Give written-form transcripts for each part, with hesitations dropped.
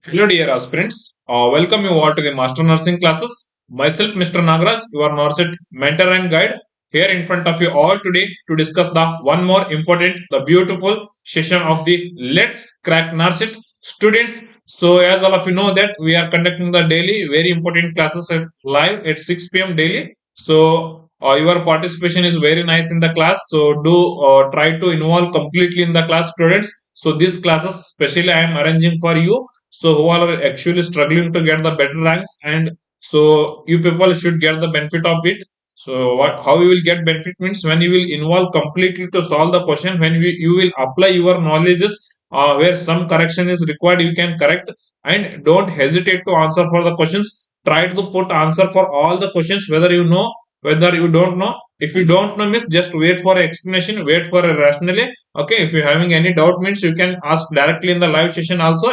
Hello, dear aspirants. Welcome you all to the Master Nursing classes. Myself, Mr. Nagraj, your Norcet mentor and guide, here in front of you all today to discuss the one more important, the beautiful session of the Let's Crack Norcet students. So, as all of you know that we are conducting the daily, very important classes live at 6 p.m. daily. So, your participation is very nice in the class. So, do try to involve completely in the class, students. So, these classes, especially, I am arranging for you so who are actually struggling to get the better ranks, and so you people should get the benefit of it. So what how you will get benefit means when you will involve completely to solve the question, when you will apply your knowledges, where some correction is required you can correct, and don't hesitate to answer for the questions. Try to put answer for all the questions, whether you know, whether you don't know. If you don't know means just wait for explanation, wait for a rationale. Okay, if you're having any doubt means you can ask directly in the live session also.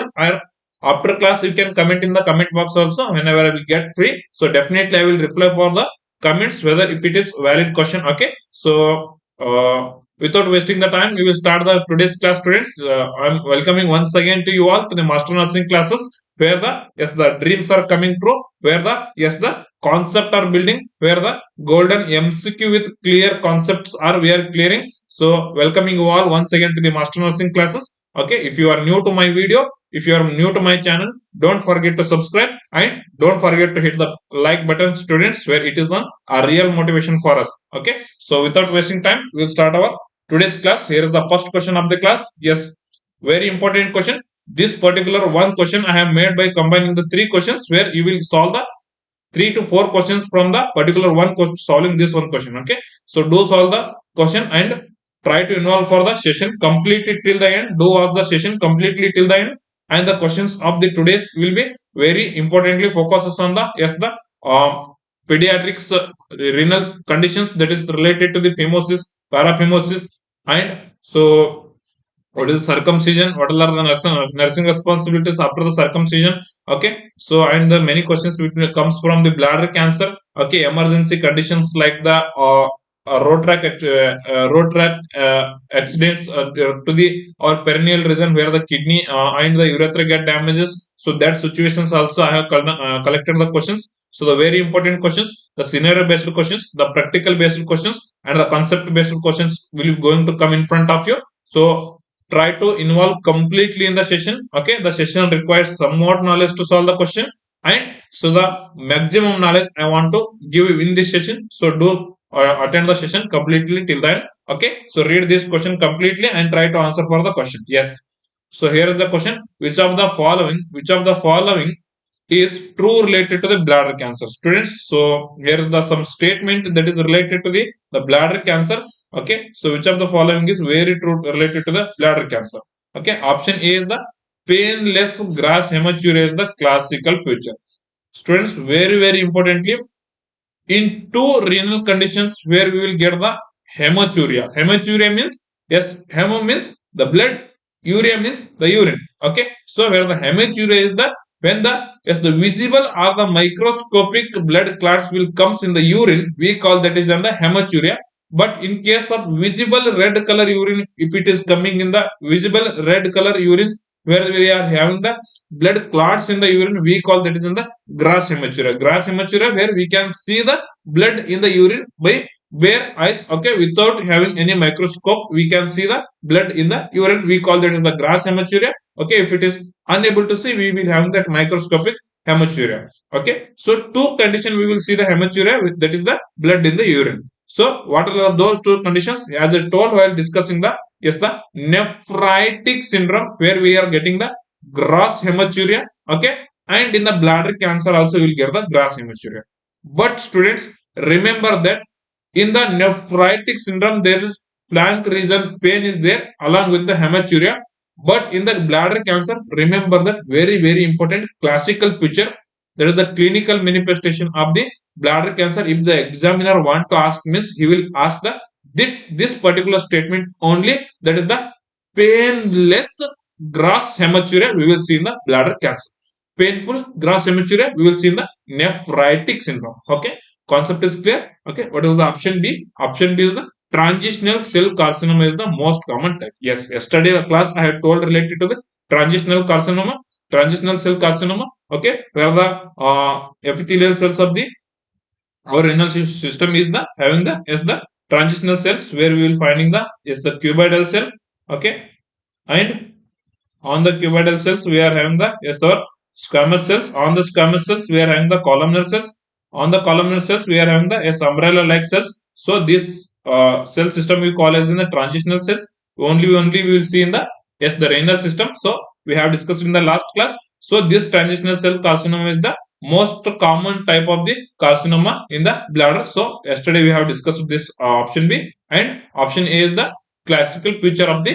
After class you can comment in the comment box also whenever I will get free. So definitely I will reply for the comments whether if it is valid question. Okay, so without wasting the time, we will start the today's class, students. I'm welcoming once again to you all to the master nursing classes, where the dreams are coming true, where the concept are building, where the golden MCQ with clear concepts are we are clearing. So welcoming you all once again to the master nursing classes. Okay, if you are new to my video, if you are new to my channel, don't forget to subscribe and don't forget to hit the like button, students, where it is a real motivation for us. Okay, so without wasting time, we'll start our today's class. Here is the first question of the class. Yes, very important question. This particular one question I have made by combining the three questions, where you will solve the 3 to 4 questions from the particular one solving this one question. Okay, so do solve the question and try to involve for the session completely till the end. Do watch the session completely till the end, and the questions of the today's will be very importantly focuses on the pediatrics, renal conditions, that is related to the phimosis, paraphimosis, and so what is circumcision, what are the nursing responsibilities after the circumcision. Okay, so and the many questions which comes from the bladder cancer. Okay, emergency conditions like the road track accidents to the or perennial region where the kidney and the urethra get damages. So that situations also I have collected the questions. So the very important questions, the scenario based questions, the practical based questions, and the concept based questions will be going to come in front of you. So try to involve completely in the session. Okay, the session requires somewhat knowledge to solve the question, and so the maximum knowledge I want to give you in this session. So do attend the session completely till then. Okay, so read this question completely and try to answer for the question. Yes, so here is the question: which of the following is true related to the bladder cancer, students? So here is the some statement that is related to the bladder cancer. Okay, so which of the following is very true related to the bladder cancer? Okay, option A is the painless grass hematuria is the classical picture. Students, very importantly, in two renal conditions where we will get the hematuria. Hematuria means, yes, hemo means the blood, urea means the urine. Okay, so where the hematuria is the when the yes the visible or the microscopic blood clots will comes in the urine, we call that is then the hematuria. But in case of visible red color urine, if it is coming in the visible red color urines where we are having the blood clots in the urine, we call that is in the grass hematuria. Grass hematuria where we can see the blood in the urine by bare eyes. Okay, without having any microscope we can see the blood in the urine, we call that is the grass hematuria. Okay, if it is unable to see, we will have that microscopic hematuria. Okay, so two condition we will see the hematuria with, that is the blood in the urine. So what are those two conditions? As I told while discussing the yes the nephritic syndrome where we are getting the gross hematuria. Okay, and in the bladder cancer also we will get the gross hematuria. But students, remember that in the nephritic syndrome there is flank region pain is there along with the hematuria. But in the bladder cancer, remember that very important classical picture, that is the clinical manifestation of the bladder cancer. If the examiner want to ask means he will ask the this particular statement only, that is the painless gross hematuria we will see in the bladder cancer. Painful gross hematuria we will see in the nephritic syndrome. Okay, concept is clear. Okay, what is the option B? Option B is the transitional cell carcinoma is the most common type. Yes, yesterday the class I had told related to the transitional carcinoma. transitional cell carcinoma. Okay, where the epithelial cells of the our renal system is the having the the transitional cells, where we will finding the the cuboidal cell. Okay, and on the cuboidal cells we are having the our squamous cells. On the squamous cells we are having the columnar cells. On the columnar cells we are having the umbrella like cells. So this cell system we call as in the transitional cells. Only we will see in the the renal system. So we have discussed in the last class. So this transitional cell carcinoma is the most common type of the carcinoma in the bladder. So yesterday we have discussed this option B, and option A is the classical picture of the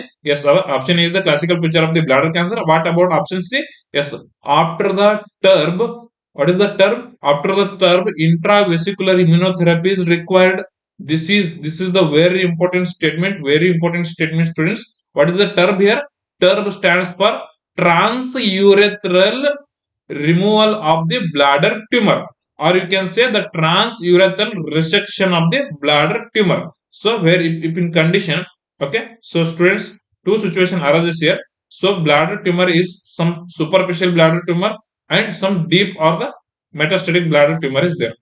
our option A is the classical picture of the bladder cancer. What about option C? Yes, after the TURB, what is the TURB? After the TURB, intravesicular immunotherapy is required. This is the very important statement. Very important statement, students. What is the TURB here? TURB stands for transurethral removal of the bladder tumor, or you can say the transurethral resection of the bladder tumor. So where if in condition, okay, so students, two situation arises here. So bladder tumor is some superficial bladder tumor and some deep or the metastatic bladder tumor is there.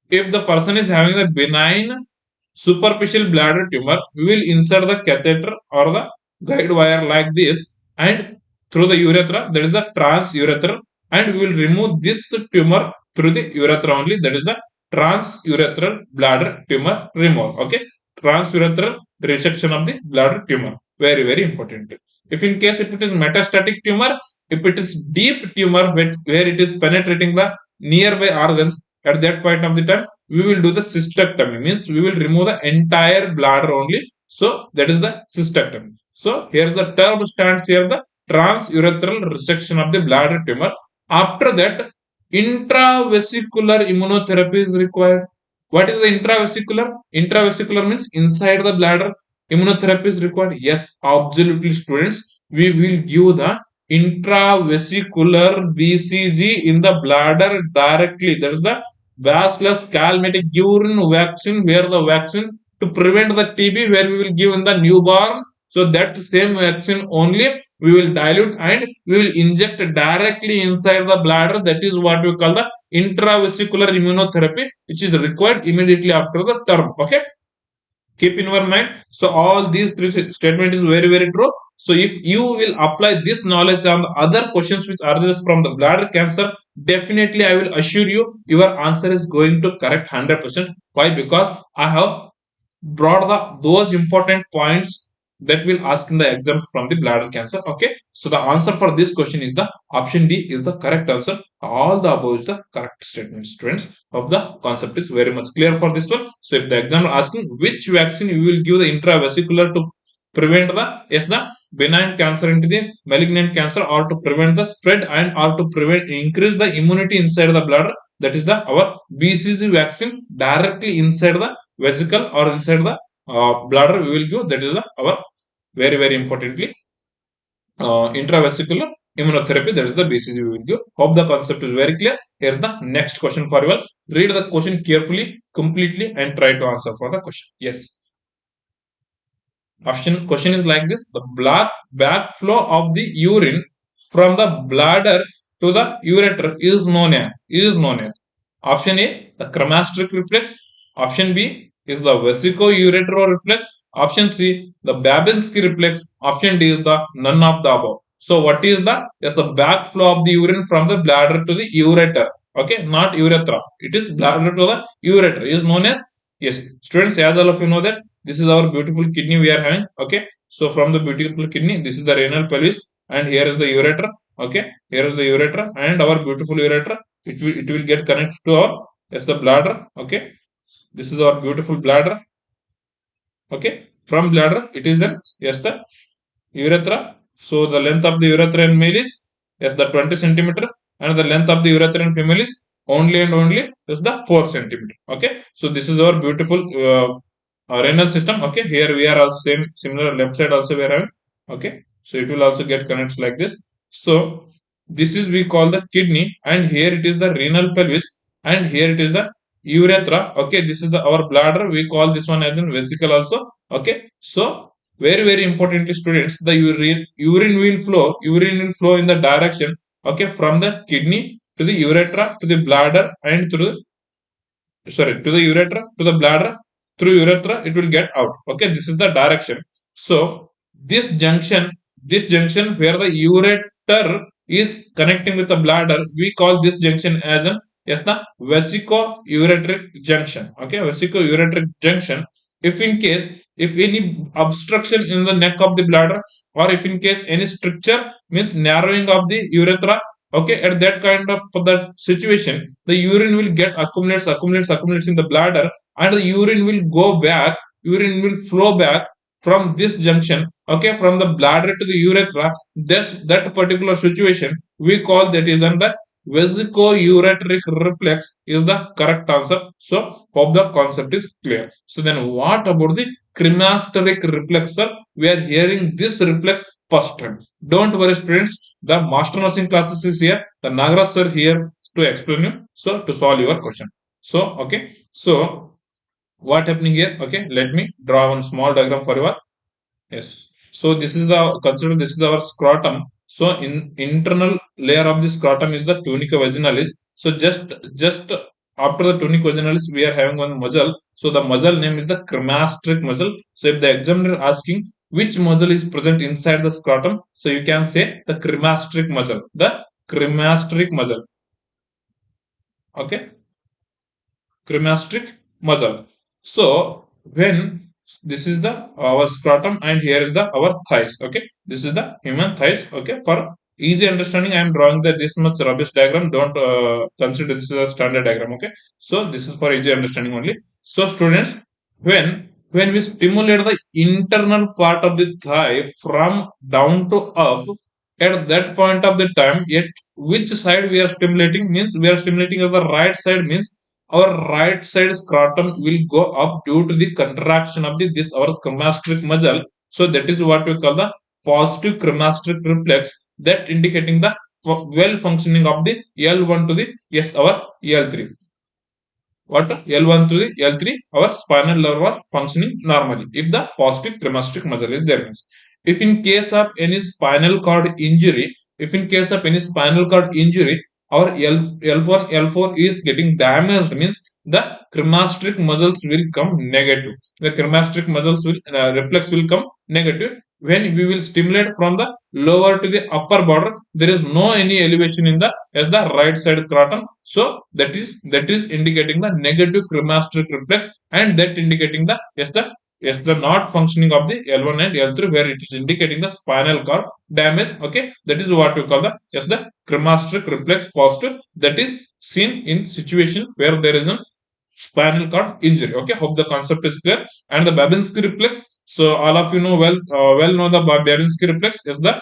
If the person is having a benign superficial bladder tumor, we will insert the catheter or the guide wire like this, and through the urethra, that is the transurethral, and we will remove this tumor through the urethra only. That is the transurethral bladder tumor removal. Okay, transurethral resection of the bladder tumor. Very, very important. If in case if it is metastatic tumor, if it is deep tumor where it is penetrating the nearby organs, at that point of the time we will do the cystectomy, means we will remove the entire bladder only. So that is the cystectomy. So here's the term stands here, the transurethral resection of the bladder tumor. After that, intravesicular immunotherapy is required. What is the intravesicular? Intravesicular means inside the bladder. Immunotherapy is required. Yes, absolutely, students. We will give the intravesicular BCG in the bladder directly. That is the Bacillus calmette urine vaccine, where the vaccine to prevent the TB, where we will give in the newborn. So that same vaccine only we will dilute and we will inject directly inside the bladder. That is what we call the intravesicular immunotherapy, which is required immediately after the term. Okay, keep in your mind. So all these three statement is very, very true. So if you will apply this knowledge on the other questions which arises from the bladder cancer, definitely I will assure you your answer is going to correct 100%. Why? Because I have brought those important points that will ask in the exams from the bladder cancer. Okay, so the answer for this question is the option D is the correct answer. All the above is the correct statement, students. Of the concept is very much clear for this one. So if the examiner asking which vaccine you will give the intravesicular to prevent the benign cancer into the malignant cancer, or to prevent the spread and or to prevent increase the immunity inside the bladder, that is the our BCG vaccine directly inside the vesicle or inside the bladder we will give. That is the our very, very importantly intravesicular immunotherapy, that is the BCG we will give. Hope the concept is very clear. Here's the next question for you all. Read the question carefully, completely, and try to answer for the question. Yes. Question is like this: the backflow of the urine from the bladder to the ureter is known as option A, the Cremasteric reflex. Option B is the vesico-uretral reflex. Option C, the Babinski reflex. Option D is the none of the above. So what is the backflow of the urine from the bladder to the ureter? Okay, not urethra. It is bladder to the ureter is known as, yes, students, as all of you know that this is our beautiful kidney we are having. Okay, so from the beautiful kidney, this is the renal pelvis, and here is the ureter. Okay, here is the ureter, and our beautiful ureter, it will get connected to our the bladder. Okay, this is our beautiful bladder. Okay, from bladder it is then the urethra. So the length of the urethra in male is the 20 centimeter, and the length of the urethra in female is only and only is the 4 centimeter. Okay, so this is our beautiful renal system. Okay, here we are also same similar left side also we are having. Okay, so it will also get connects like this. So this is we call the kidney, and here it is the renal pelvis, and here it is the urethra. Okay, this is the our bladder, we call this one as in vesicle also. Okay, so very, very importantly, students, the urine will flow in the direction okay, from the kidney to the urethra to the bladder and through to the urethra to the bladder, through urethra it will get out. Okay, this is the direction. So this junction this junction where the ureter is connecting with the bladder, we call this junction as an, yes, the vesico-ureteric junction. Okay, vesico-ureteric junction. If in case, if any obstruction in the neck of the bladder, or if in case any stricture means narrowing of the urethra, okay, at that kind of the situation, the urine will get accumulates in the bladder, and the urine will go back, urine will flow back from this junction, okay, from the bladder to the urethra. That particular situation we call that is under vesico-ureteric reflex is the correct answer. So hope the concept is clear. So then what about the cremasteric reflex, sir? We are hearing this reflex first time. Don't worry students, the master nursing classes is here. The Nagaraj sir here to explain you. So to solve your question. So okay. So what happening here? Okay, let me draw one small diagram for you. Yes. So this is the consider this is our scrotum. So in internal layer of the scrotum is the tunica vaginalis. So just after the tunica vaginalis we are having one muscle. So the muscle name is the cremasteric muscle. So if the examiner asking which muscle is present inside the scrotum, so you can say the cremasteric muscle. The cremasteric muscle. Okay, cremasteric muscle. So when this is the our scrotum and here is the our thighs. Okay, this is the human thighs. Okay, for easy understanding I am drawing the this much rubbish diagram. Don't consider this is a standard diagram. Okay, so this is for easy understanding only. So students, when we stimulate the internal part of the thigh from down to up, at that point of the time, at which side we are stimulating, means we are stimulating at the right side, means our right side scrotum will go up due to the contraction of this our cremasteric muscle. So that is what we call the positive cremasteric reflex, that indicating the well functioning of the L1 to the, yes, our L3. What? L1 to the L3, our spinal nerve functioning normally if the positive cremasteric muscle is there. Means if in case of any spinal cord injury, if in case of any spinal cord injury, our L1 L4 is getting damaged, means the cremasteric muscles will come negative. The cremasteric muscles will reflex will come negative. When we will stimulate from the lower to the upper border, there is no any elevation in the as the right side scrotum. So that is indicating the negative cremasteric reflex, and that indicating the, yes, the not functioning of the L1 and L3, where it is indicating the spinal cord damage. Okay, that is what we call the, yes, the cremasteric reflex positive, that is seen in situation where there is a spinal cord injury. Okay, hope the concept is clear. And the Babinski reflex, so all of you know well know the Babinski reflex is the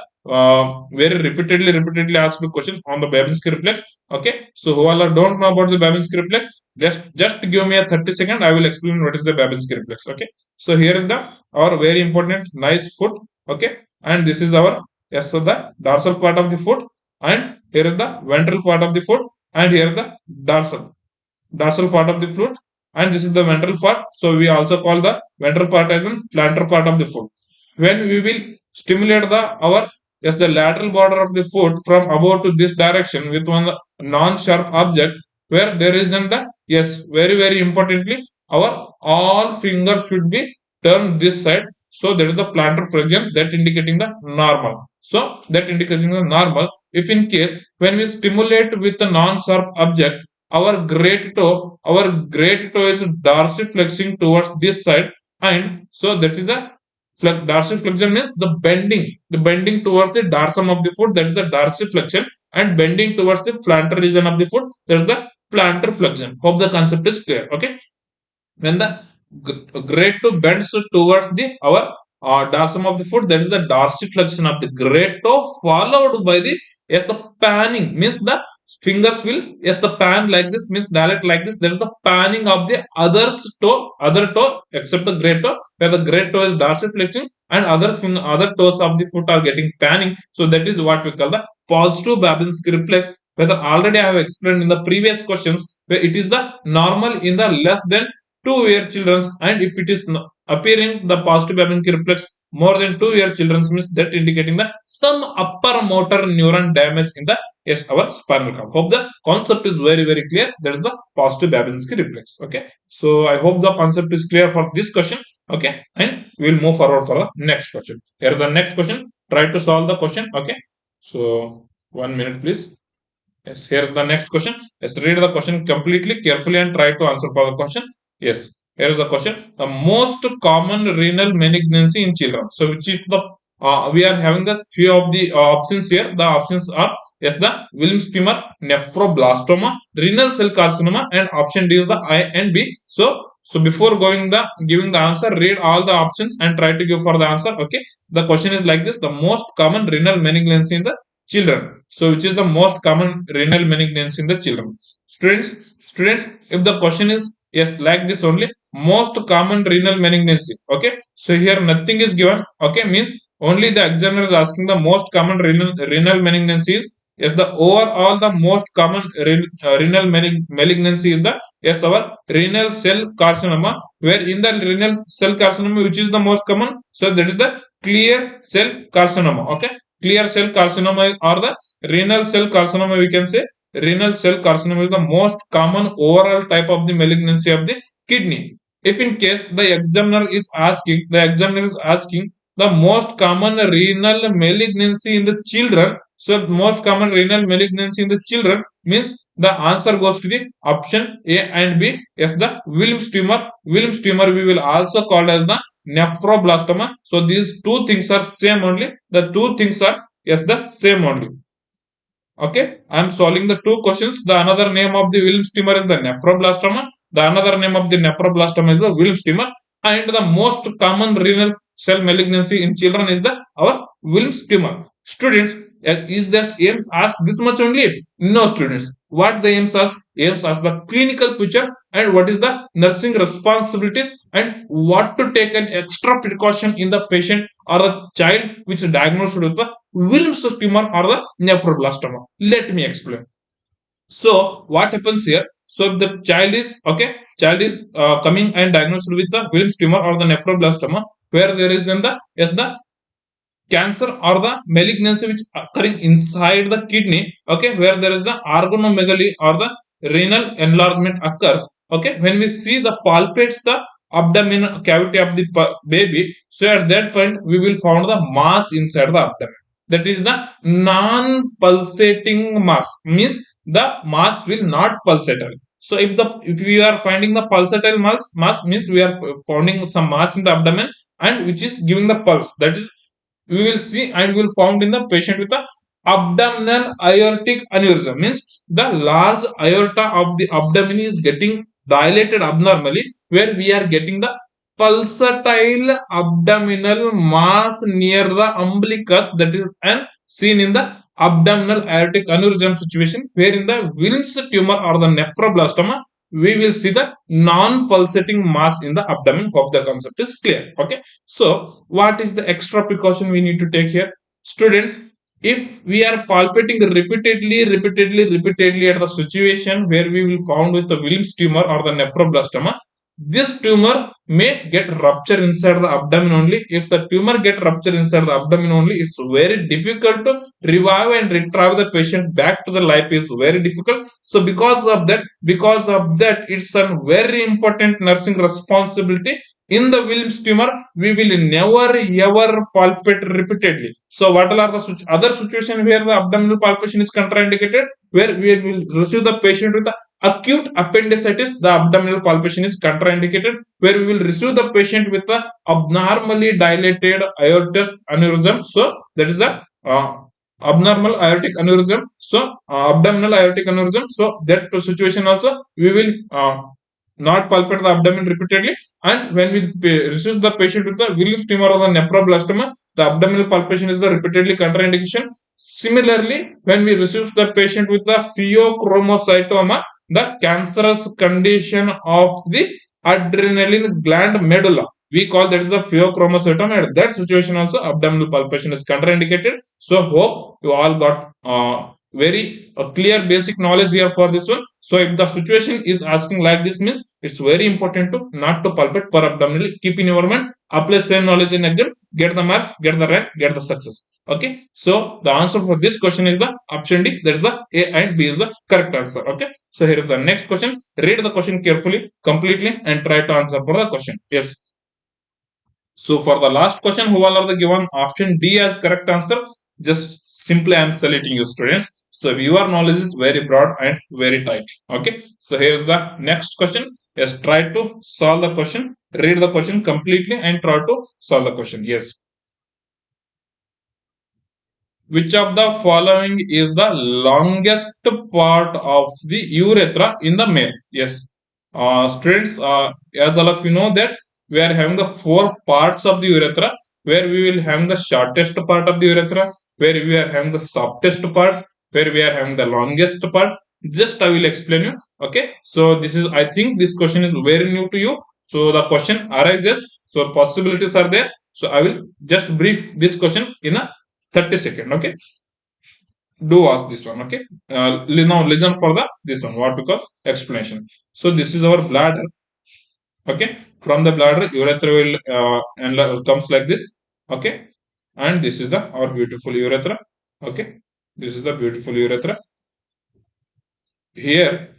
very repeatedly asked question on the Babinski reflex. Okay, so who all don't know about the Babinski reflex, just give me a 30 second, I will explain what is the Babinski reflex. Okay, so here is the our very important nice foot. Okay, and this is our, yes, so the dorsal part of the foot, and here is the ventral part of the foot, and here is the dorsal part of the foot, and this is the ventral part. So we also call the ventral part as a plantar part of the foot. When we will stimulate the our, yes, the lateral border of the foot from above to this direction with one non-sharp object, where there is in the, yes, very importantly, our all fingers should be turned this side. So there is the plantar flexion, that indicating the normal. So that indicating the normal. If in case when we stimulate with a non-sharp object, our great toe is dorsiflexing towards this side, and so that is the dorsiflexion means the bending towards the dorsum of the foot, that is the dorsiflexion, and bending towards the plantar region of the foot, that is the plantar flexion. Hope the concept is clear. Okay, when the great toe bends towards the our dorsum of the foot, that is the dorsiflexion of the great toe, followed by the, yes, the panning, means the fingers will, yes, the pan like this, means dilate like this, there is the panning of the other toe except the great toe, where the great toe is dorsiflexing and other toes of the foot are getting panning. So that is what we call the positive Babinski reflex, whether already I have explained in the previous questions, where it is the normal in the less than 2 year children, and if it is appearing the positive Babinski reflex more than 2 year children means that indicating the some upper motor neuron damage in the our spinal column. Hope the concept is very clear. That is the positive Babinski reflex. Okay, so I hope the concept is clear for this question. Okay, and we will move forward for the next question. Here the next question. Try to solve the question. Okay, so 1 minute please. Yes, here's the next question. Let's read the question completely, carefully, and try to answer for the question. Yes, here's the question. The most common renal malignancy in children. So, which is the we are having the few of the options here. The options are yes, the Wilms tumor, nephroblastoma, renal cell carcinoma, and option D is the I and B. So before giving the answer, read all the options and try to give for the answer. Okay, the question is like this: the most common renal malignancy in the children. So, which is the most common renal malignancy in the children? Students, if the question is yes, like this only, most common renal malignancy. Okay, so here nothing is given. Okay, means only the examiner is asking the most common renal malignancy is yes, the overall the most common renal malignancy is the yes, our renal cell carcinoma, where in the renal cell carcinoma, which is the most common, so that is the clear cell carcinoma. Okay, clear cell carcinoma or the renal cell carcinoma, we can say renal cell carcinoma is the most common overall type of the malignancy of the kidney. If in case the examiner is asking the most common renal malignancy in the children, so most common renal malignancy in the children means the answer goes to the option A and B. Yes, the Wilms tumor. Wilms tumor we will also call as the nephroblastoma. So these two things are same only. The two things are yes the same only. Okay, I am solving the two questions. The another name of the Wilms tumor is the nephroblastoma. The another name of the nephroblastoma is the Wilms tumor. And the most common renal cell malignancy in children is the our Wilms tumor. Students, is that aims ask this much only? No, students. What the aims ask? Aims ask the clinical picture and what is the nursing responsibilities and what to take an extra precaution in the patient or the child which is diagnosed with the Wilms tumor or the nephroblastoma. Let me explain. So what happens here? So if the child is coming and diagnosed with the Wilms tumor or the nephroblastoma, where there is in the yes the cancer or the malignancy which occurring inside the kidney, okay, where there is the organomegaly or the renal enlargement occurs. Okay, when we see the palpates the abdomen cavity of the baby, so at that point we will find the mass inside the abdomen. That is the non-pulsating mass, means the mass will not pulsate. So if we are finding the pulsatile mass means we are finding some mass in the abdomen and which is giving the pulse. That is we will see and we will found in the patient with the abdominal aortic aneurysm, means the large aorta of the abdomen is getting dilated abnormally, where we are getting the pulsatile abdominal mass near the umbilicus, that is and seen in the abdominal aortic aneurysm situation, where in the Wilms tumor or the nephroblastoma we will see the non-pulsating mass in the abdomen. Hope the concept is clear. Okay, so what is the extra precaution we need to take here, students? If we are palpating repeatedly at the situation where we will found with the Wilms tumor or the nephroblastoma, this tumor may get rupture inside the abdomen only. If the tumor get rupture inside the abdomen only, it's very difficult to revive and retrieve the patient back to the life. Is very difficult. So because of that, it's a very important nursing responsibility. In the Wilms tumor, we will never ever palpate repeatedly. So what are the other situations where the abdominal palpation is contraindicated? Where we will receive the patient with the acute appendicitis, the abdominal palpation is contraindicated. Where we will receive the patient with the abnormally dilated aortic aneurysm. So that is the abnormal aortic aneurysm. So abdominal aortic aneurysm. So that situation also we will not palpate the abdomen repeatedly. And when we receive the patient with the Wilms tumor or the nephroblastoma, the abdominal palpation is the repeatedly contraindication. Similarly, when we receive the patient with the pheochromocytoma, the cancerous condition of the adrenaline gland medulla, we call that is the pheochromocytoma. At that situation also abdominal palpation is contraindicated. So hope you all got very clear basic knowledge here for this one. So if the situation is asking like this, means it's very important to not to palpate per abdominally. Keep in your mind, apply same knowledge in exam, get the marks, get the rank, get the success. Okay, so the answer for this question is the option D. That is the A and B is the correct answer. Okay, so here is the next question. Read the question carefully, completely, and try to answer for the question. Yes. So for the last question, who all are the given option D as correct answer? Just simply I am selecting you students. So your knowledge is very broad and very tight. Okay. So here is the next question. Yes, try to solve the question, read the question completely, and try to solve the question. Yes. Which of the following is the longest part of the urethra in the male? Yes. Students, as all of you know that we are having the four parts of the urethra, where we will have the shortest part of the urethra, where we are having the softest part, where we are having the longest part. Just I will explain you. Okay. So this is, I think this question is very new to you. So the question arises. So possibilities are there. So I will just brief this question in a 30 seconds. Okay, do ask this one. Okay, now listen for the this one, what we call explanation. So this is our bladder. Okay, from the bladder urethra will and comes like this. Okay, and this is the our beautiful urethra. Okay, this is the beautiful urethra. Here,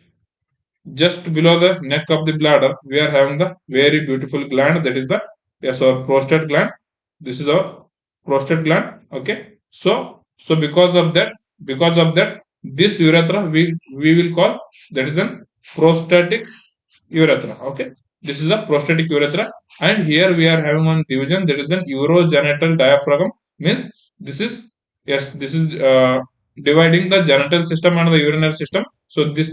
just below the neck of the bladder, we are having the very beautiful gland, that is the, yes, our prostate gland. This is our prostate gland. Okay, so because of that this urethra we will call, that is the prostatic urethra. Okay, this is the prostatic urethra, and here we are having one division, that is the urogenital diaphragm. Means this is, yes, this is dividing the genital system and the urinary system. So this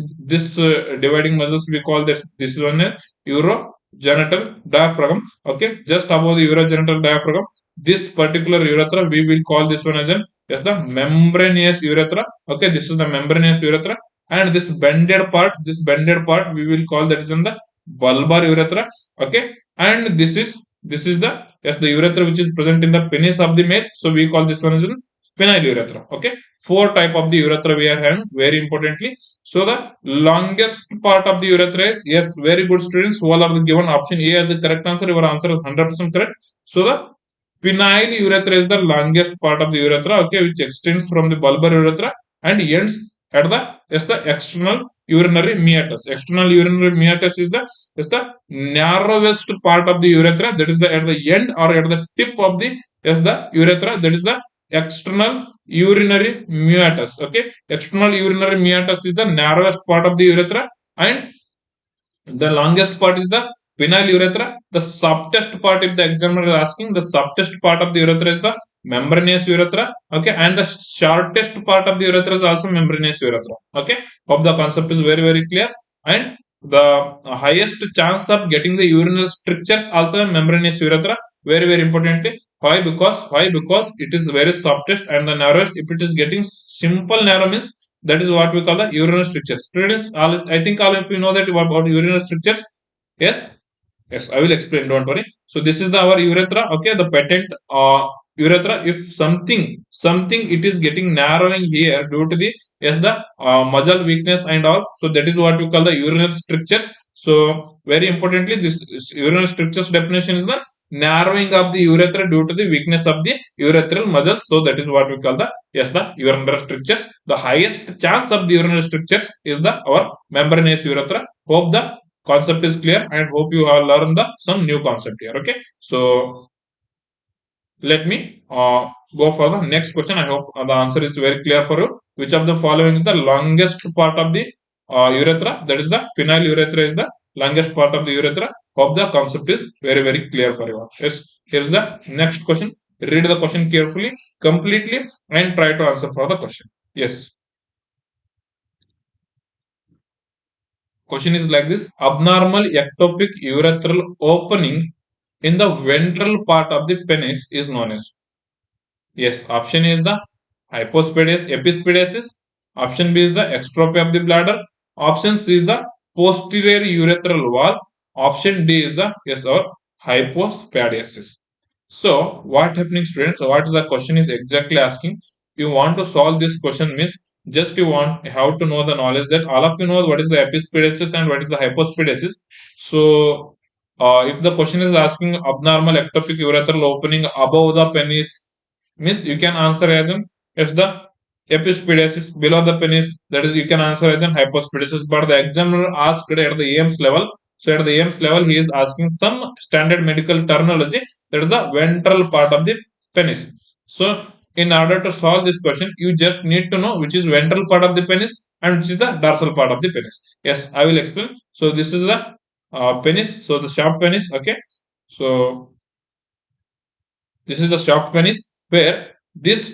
dividing muscles we call this one a urogenital diaphragm. Okay, just above the urogenital diaphragm, this particular urethra we will call this one as an, yes, the membranous urethra. Okay, this is the membranous urethra, and this bended part we will call, that is in the bulbar urethra. Okay, and this is the, yes, the urethra which is present in the penis of the male. So we call this one as in penile urethra. Okay, four type of the urethra we are having, very importantly. So the longest part of the urethra is, yes, very good students, who all are the given option A as the correct answer. Your answer is 100% correct. So the penile urethra is the longest part of the urethra. Okay, which extends from the bulbar urethra and ends at the, yes, the external urinary meatus. External urinary meatus is the narrowest part of the urethra, that is the at the end or at the tip of the, yes, the urethra, that is the external urinary meatus. Okay, external urinary meatus is the narrowest part of the urethra, and the longest part is the penile urethra. The softest part, if the examiner is asking, the softest part of the urethra is the membranous urethra. Okay, and the shortest part of the urethra is also membranous urethra. Okay, hope the concept is very very clear. And the highest chance of getting the urinary strictures also membranous urethra. Very very important. Why? Because it is very softest and the narrowest. If it is getting simple narrow means, that is what we call the urinary strictures. Students, I think all of you know that about urinary strictures. Yes, yes, I will explain. Don't worry. So this is the our urethra. Okay, the patent urethra. If something it is getting narrowing here due to the, yes, the muscle weakness and all. So that is what we call the urinary strictures. So very importantly, this urinary strictures definition is the narrowing of the urethra due to the weakness of the urethral muscles. So that is what we call the, yes, the urinary strictures. The highest chance of the urinary strictures is the our membranous urethra. Hope the concept is clear, and hope you have learned the some new concept here. Okay, so let me go for the next question. I hope the answer is very clear for you. Which of the following is the longest part of the urethra? That is the penile urethra is the longest part of the urethra. Hope the concept is very very clear for you. Yes, here's the next question. Read the question carefully, completely, and try to answer for the question. Yes, question is like this: abnormal ectopic urethral opening in the ventral part of the penis is known as. Yes, option A is the epispadiasis. Option B is the exstrophy of the bladder. Option C is the posterior urethral wall. Option D is the, yes, or hypospadiasis. So what happening, students? So what the question is exactly asking? You want to solve this question means, just you want how to know the knowledge that all of you know what is the epispadiasis and what is the hypospadiasis. So if the question is asking abnormal ectopic urethral opening above the penis, means you can answer as in if the epispediasis below the penis, that is you can answer as in hypospediasis. But the examiner asked at the AIMS level, so at the AIMS level he is asking some standard medical terminology, that is the ventral part of the penis. So in order to solve this question, you just need to know which is ventral part of the penis and which is the dorsal part of the penis. Yes, I will explain. So this is the penis, so the shaft penis. Okay, so this is the shaft penis, where this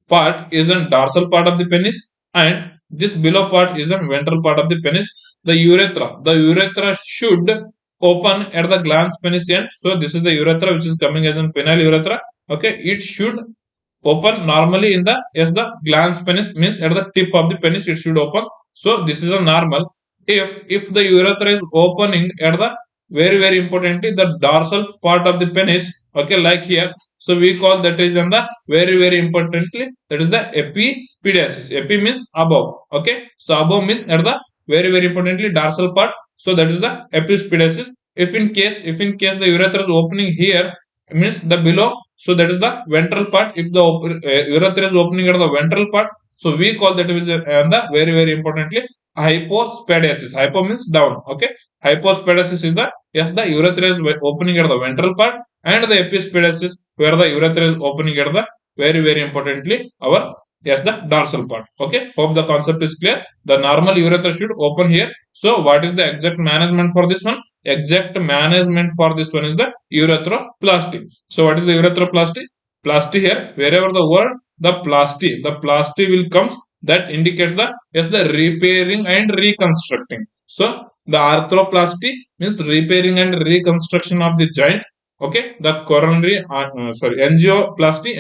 part is a dorsal part of the penis and this below part is a ventral part of the penis. The urethra should open at the glans penis end. So this is the urethra which is coming as a penile urethra. Okay, it should open normally in the, yes, the glans penis means at the tip of the penis it should open. So this is a normal. If the urethra is opening at the, very importantly, the dorsal part of the penis, okay, like here, so we call that is in the, very importantly, that is the epispediasis. Epi means above. Okay, so above means at the, very importantly, dorsal part. So that is the epispediasis. If in case the urethra is opening here, means the below, so that is the ventral part. If the urethra is opening at the ventral part, so we call that is the, very importantly, hypospadiasis. Hypo means down. Okay, hypospadiasis is the, yes, the urethra is opening at the ventral part, and the epispadiasis where the urethra is opening at the, very importantly, our, yes, the dorsal part. Okay, hope the concept is clear. The normal urethra should open here. So what is the exact management for this one? Exact management for this one is the urethroplasty. So what is the urethroplasty? Plasty here, wherever the word the plasty will comes, that indicates the, yes, the repairing and reconstructing. So the arthroplasty means repairing and reconstruction of the joint. Okay, the coronary angioplasty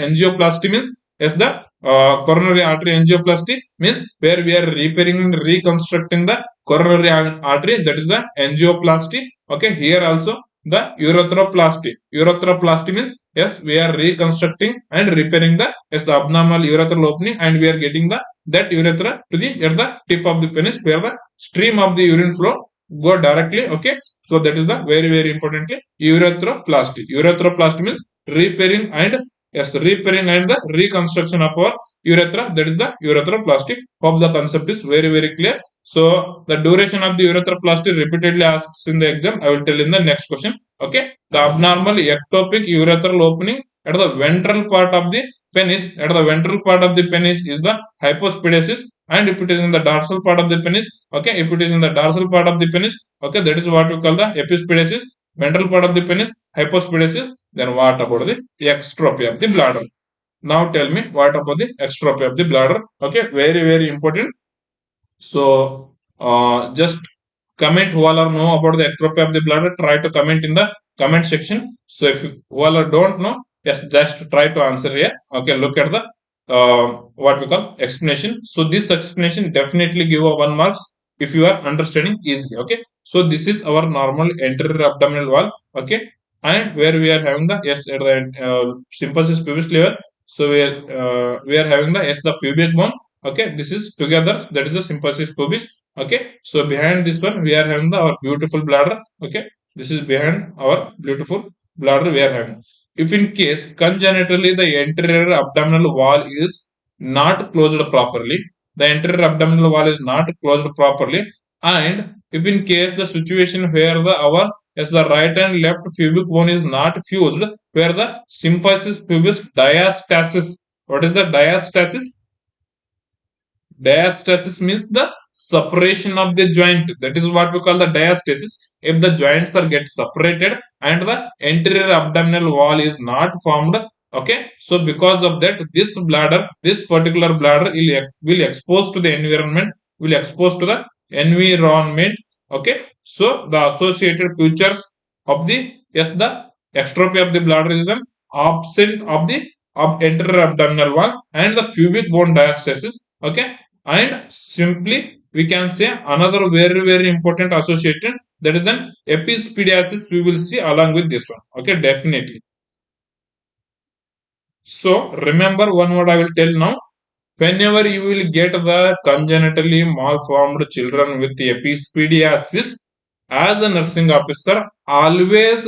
means, yes, the coronary artery angioplasty means where we are repairing and reconstructing the coronary artery, that is the angioplasty. Okay, here also the urethroplasty means, yes, we are reconstructing and repairing the, yes, the abnormal urethral opening, and we are getting the, that urethra to the, at the tip of the penis where the stream of the urine flow go directly. Okay, so that is the, very importantly, urethroplasty means repairing and, yes, repairing and the reconstruction of our urethra, that is the urethroplasty. Hope the concept is very clear. So the duration of the urethroplasty repeatedly asks in the exam. I will tell in the next question. Okay, the abnormal ectopic urethral opening at the ventral part of the penis, at the ventral part of the penis is the hypospediasis, and if it is in the dorsal part of the penis, okay, if it is in the dorsal part of the penis, okay, that is what we call the epispediasis. Ventral part of the penis, hypospediasis. Then what about the exstrophy of the bladder? Now tell me what about the exstrophy of the bladder? Okay, very important. So just comment who all are know about the exstrophy of the bladder. Try to comment in the comment section. So if you who all are don't know, just try to answer here. Okay, look at the what we call explanation. So this explanation definitely give a 1 marks if you are understanding easily. Okay, so this is our normal anterior abdominal wall. Okay, and where we are having the, yes, at the symphysis pubis level. So we are having the, yes, the pubic bone. Okay, this is together, that is the symphysis pubis. Okay, so behind this one we are having the, our beautiful bladder. Okay, this is behind our beautiful bladder we are having. If in case congenitally the anterior abdominal wall is not closed properly, the anterior abdominal wall is not closed properly, and if in case the situation where the our, as the right and left pubic bone is not fused, where the symphysis pubis diastasis. What is the diastasis? Diastasis means the separation of the joint. That is what we call the diastasis. If the joints are get separated and the anterior abdominal wall is not formed, okay, so because of that, this particular bladder will expose to the environment, Okay, so the associated features of the, yes, the extrophy of the bladder is an absent of the anterior abdominal wall and the pubic bone diastasis. Okay, and simply we can say another very important association, that is an epispediasis we will see along with this one. Okay, definitely. So remember one word I will tell now. Whenever you will get the congenitally malformed children with epispediasis, as a nursing officer, always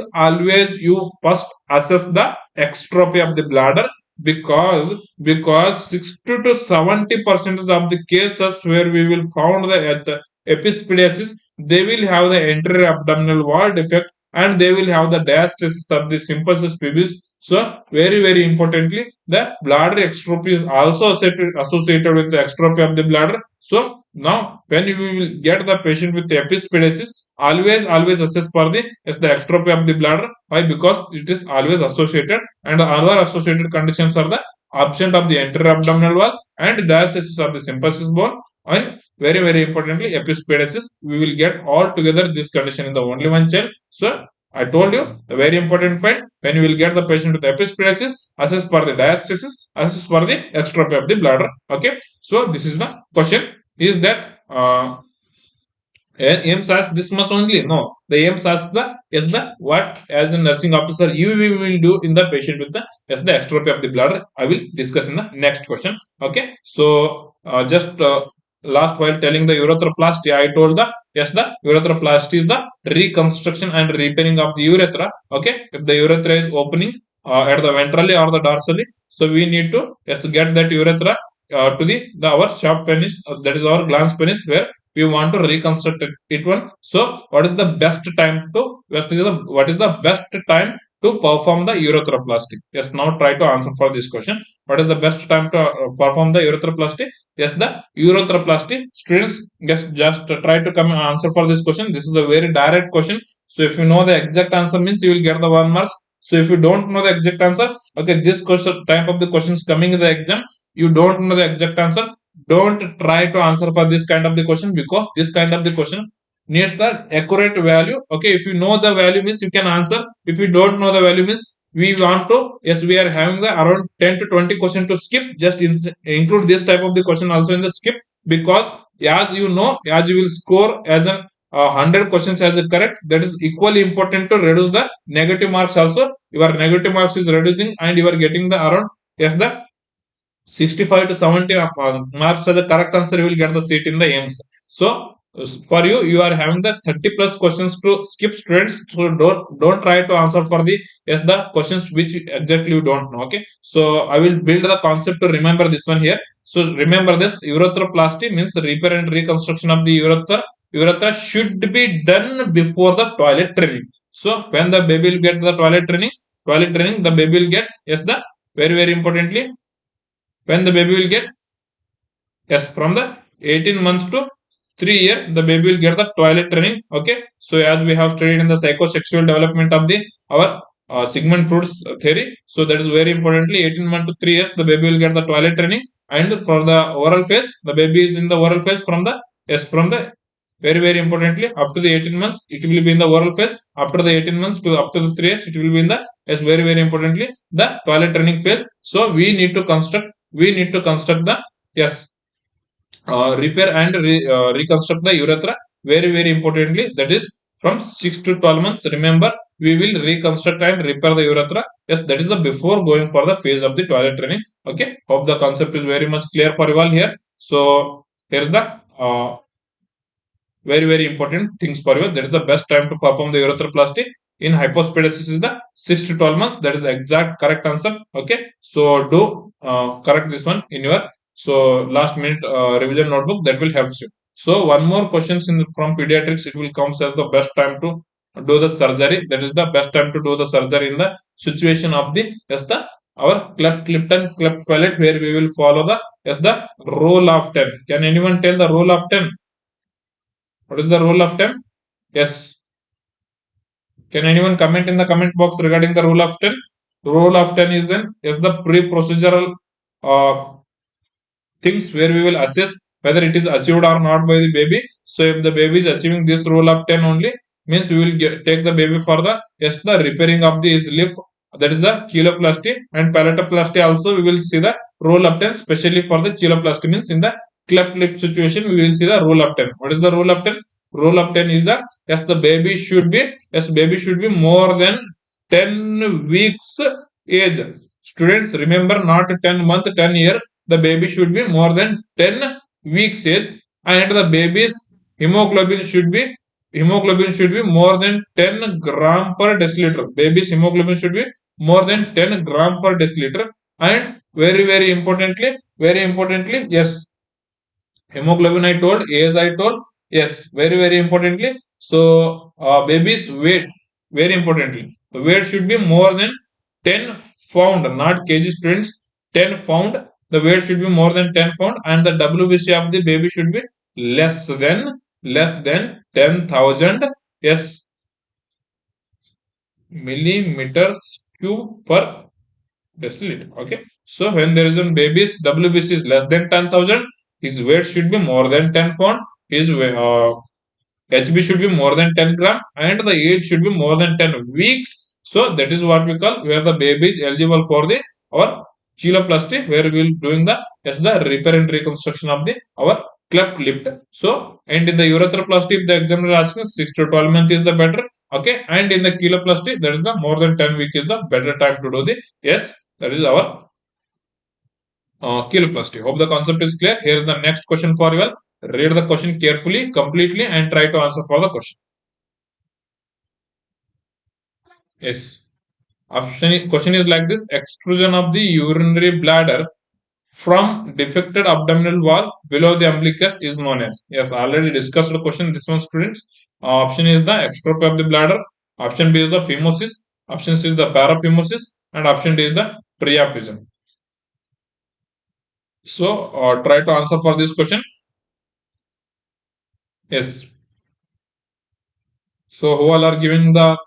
you first assess the exstrophy of the bladder, because 60 to 70% of the cases where we will found the epispadiasis, they will have the anterior abdominal wall defect, and they will have the diastasis of the symphysis pubis. So very importantly, the bladder exstrophy is also associated with the exstrophy of the bladder. So now when you will get the patient with the epispadiasis, always assess for the exstrophy of the bladder. Why? Because it is always associated, and the other associated conditions are the absent of the anterior abdominal wall and diastasis of the symphysis bone, and very importantly epispadiasis. We will get all together this condition in the only one child. So I told you the very important point: when you will get the patient with epispadiasis, assess for the diastasis, assess for the exstrophy of the bladder. Okay, so this is the question. Is that aims ask this much only? No, the aims ask the is the what as a nursing officer you will do in the patient with the as the exstrophy of the bladder. I will discuss in the next question. Okay, so just last while telling the urethroplasty, I told the yes, the urethroplasty is the reconstruction and repairing of the urethra. Okay, if the urethra is opening at the ventrally or the dorsally, so we need to just get that urethra to the our shaft penis, that is our glans penis, where we want to reconstruct it one. So what is the best time to what is the best time to perform the urethroplasty? Yes, now try to answer for this question. What is the best time to perform the urethroplasty? Yes, the urethroplasty. Students, yes, just try to come and answer for this question. This is a very direct question. So if you know the exact answer, means you will get the 1 mark. So if you don't know the exact answer, okay, this question type of the questions coming in the exam, you don't know the exact answer, don't try to answer for this kind of the question, because this kind of the question needs the accurate value. Okay, if you know the value, means you can answer. If you don't know the value, means we want to, yes, we are having the around 10 to 20 question to skip. Just include this type of the question also in the skip, because as you know, as you will score as an 100 questions as a correct, that is equally important to reduce the negative marks also. Your negative marks is reducing, and you are getting the around, yes, the 65 to 70 marks as the correct answer, you will get the seat in the aims. So for you, you are having the 30 plus questions to skip, students. So don't try to answer for the yes, the questions which exactly you don't know. Okay, so I will build the concept to remember this one here. So remember this: urethroplasty means repair and reconstruction of the urethra should be done before the toilet training. So when the baby will get the toilet training, the baby will get, yes, the very importantly, when the baby will get, yes, from the 18 months to 3 year, the baby will get the toilet training. Okay, so as we have studied in the psychosexual development of the our Sigmund Freud's theory, so that is very importantly 18 months to 3 years, the baby will get the toilet training. And for the oral phase, the baby is in the oral phase from the, yes, from the very importantly up to the 18 months, it will be in the oral phase. After the 18 months to up to the 3 years, it will be in the, yes, very importantly, the toilet training phase. So we need to construct the, yes, repair and reconstruct the urethra very importantly, that is from 6 to 12 months. Remember, we will reconstruct and repair the urethra. Yes, that is the before going for the phase of the toilet training. Okay, hope the concept is very much clear for you all here. So here's the very important things for you. That is the best time to perform the urethroplasty in hypospadiasis is the 6 to 12 months. That is the exact correct answer. Okay, so do correct this one in your so last minute revision notebook. That will help you. So one more questions from pediatrics, it will come as the best time to do the surgery. That is the best time to do the surgery in the situation of the, yes, the our cleft and cleft palate, where we will follow the, yes, the rule of 10. Can anyone tell the rule of 10? What is the rule of 10? Yes. Can anyone comment in the comment box regarding the rule of 10? Rule of 10 is then, yes, the pre-procedural uh, things where we will assess whether it is achieved or not by the baby. So if the baby is achieving this rule of 10 only, means we will take the baby for the, yes, the repairing of the lip, that is the cheiloplasty, and palatoplasty also we will see the rule of 10, especially for the cheiloplasty, means in the cleft lip situation we will see the rule of 10. What is the rule of 10? Rule of 10 is the, yes, the baby should be, yes, baby should be more than 10 weeks age. Students, remember, not 10 month, 10 year. The baby should be more than 10 weeks age, and the baby's hemoglobin should be hemoglobin should be more than 10 gram per deciliter. Baby's hemoglobin should be more than 10 gram per deciliter. And very importantly, yes, hemoglobin I told, as I told, yes, very importantly. So, baby's weight, very importantly, the weight should be more than 10 pound, not kg students, 10 pound. The weight should be more than 10 pound, and the WBC of the baby should be less than 10,000, yes, millimeters cube per deciliter. Okay. So when there is a baby's WBC is less than 10,000, his weight should be more than 10 pound. His HB should be more than 10 gram, and the age should be more than 10 weeks. So that is what we call where the baby is eligible for the our cheiloplasty, where we will doing the repair and reconstruction of the our cleft lip. So, and in the urethroplasty, if the examiner is asking 6 to 12 months is the better. Okay, and in the cheiloplasty, that is the more than 10 week is the better time to do the, yes, that is our cheiloplasty. Hope the concept is clear. Here is the next question for you all. Read the question carefully, completely, and try to answer for the question. Yes. Question is like this: extrusion of the urinary bladder from defected abdominal wall below the umbilicus is known as. Yes, already discussed the question. This one, students. Option is the exstrophy of the bladder. Option B is the phimosis. Option C is the paraphimosis, and option D is the priapism. So, try to answer for this question. Yes. So, who all are giving the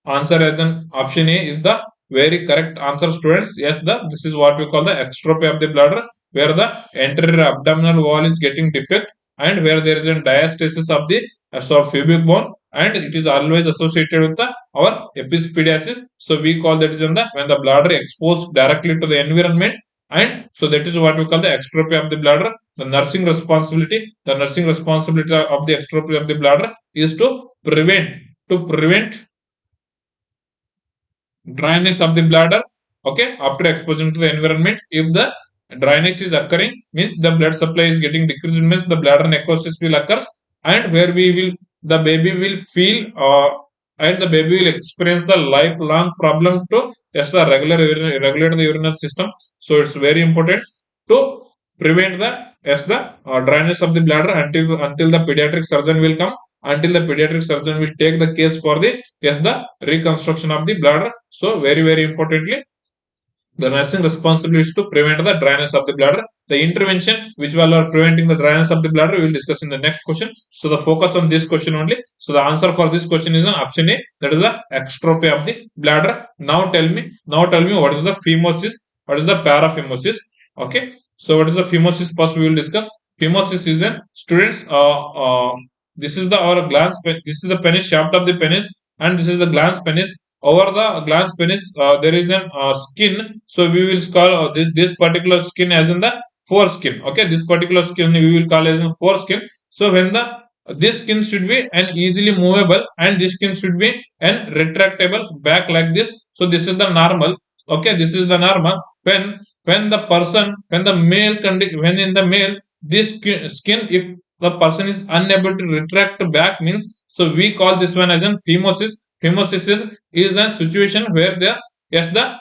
answer as an option A is the very correct answer, students. Yes, this is what we call the exstrophy of the bladder, where the anterior abdominal wall is getting defect and where there is a diastasis of the pubic bone, and it is always associated with the our epispadiasis. So we call that is in the when the bladder exposed directly to the environment, and so that is what we call the exstrophy of the bladder. The nursing responsibility of the exstrophy of the bladder is to prevent dryness of the bladder, okay, after exposure to the environment. If the dryness is occurring, means the blood supply is getting decreased, means the bladder necrosis will occurs, and where we will the baby will feel and the baby will experience the lifelong problem to just the regulate the urinary system. So it's very important to prevent the dryness of the bladder until the pediatric surgeon will come, until the pediatric surgeon will take the case for the reconstruction of the bladder. So very importantly, the nursing responsibility is to prevent the dryness of the bladder. The intervention which will are preventing the dryness of the bladder we will discuss in the next question. So the focus on this question only. So the answer for this question is an option A, that is the exstrophy of the bladder. Now tell me what is the phimosis, what is the paraphimosis. Okay. So what is the phimosis? First we will discuss. Phimosis is then, students, this is the our glans. This is the penis, shaft of the penis, and this is the glans penis. Over the glans penis, there is an skin. So we will call this particular skin as in the foreskin. Okay, this particular skin we will call as in foreskin. So when the this skin should be an easily movable, and this skin should be an retractable back like this. So this is the normal. Okay, this is the normal. When the person, when the male when in the male, this skin, if the person is unable to retract back, means, so we call this one as an phimosis. Phimosis is a situation where the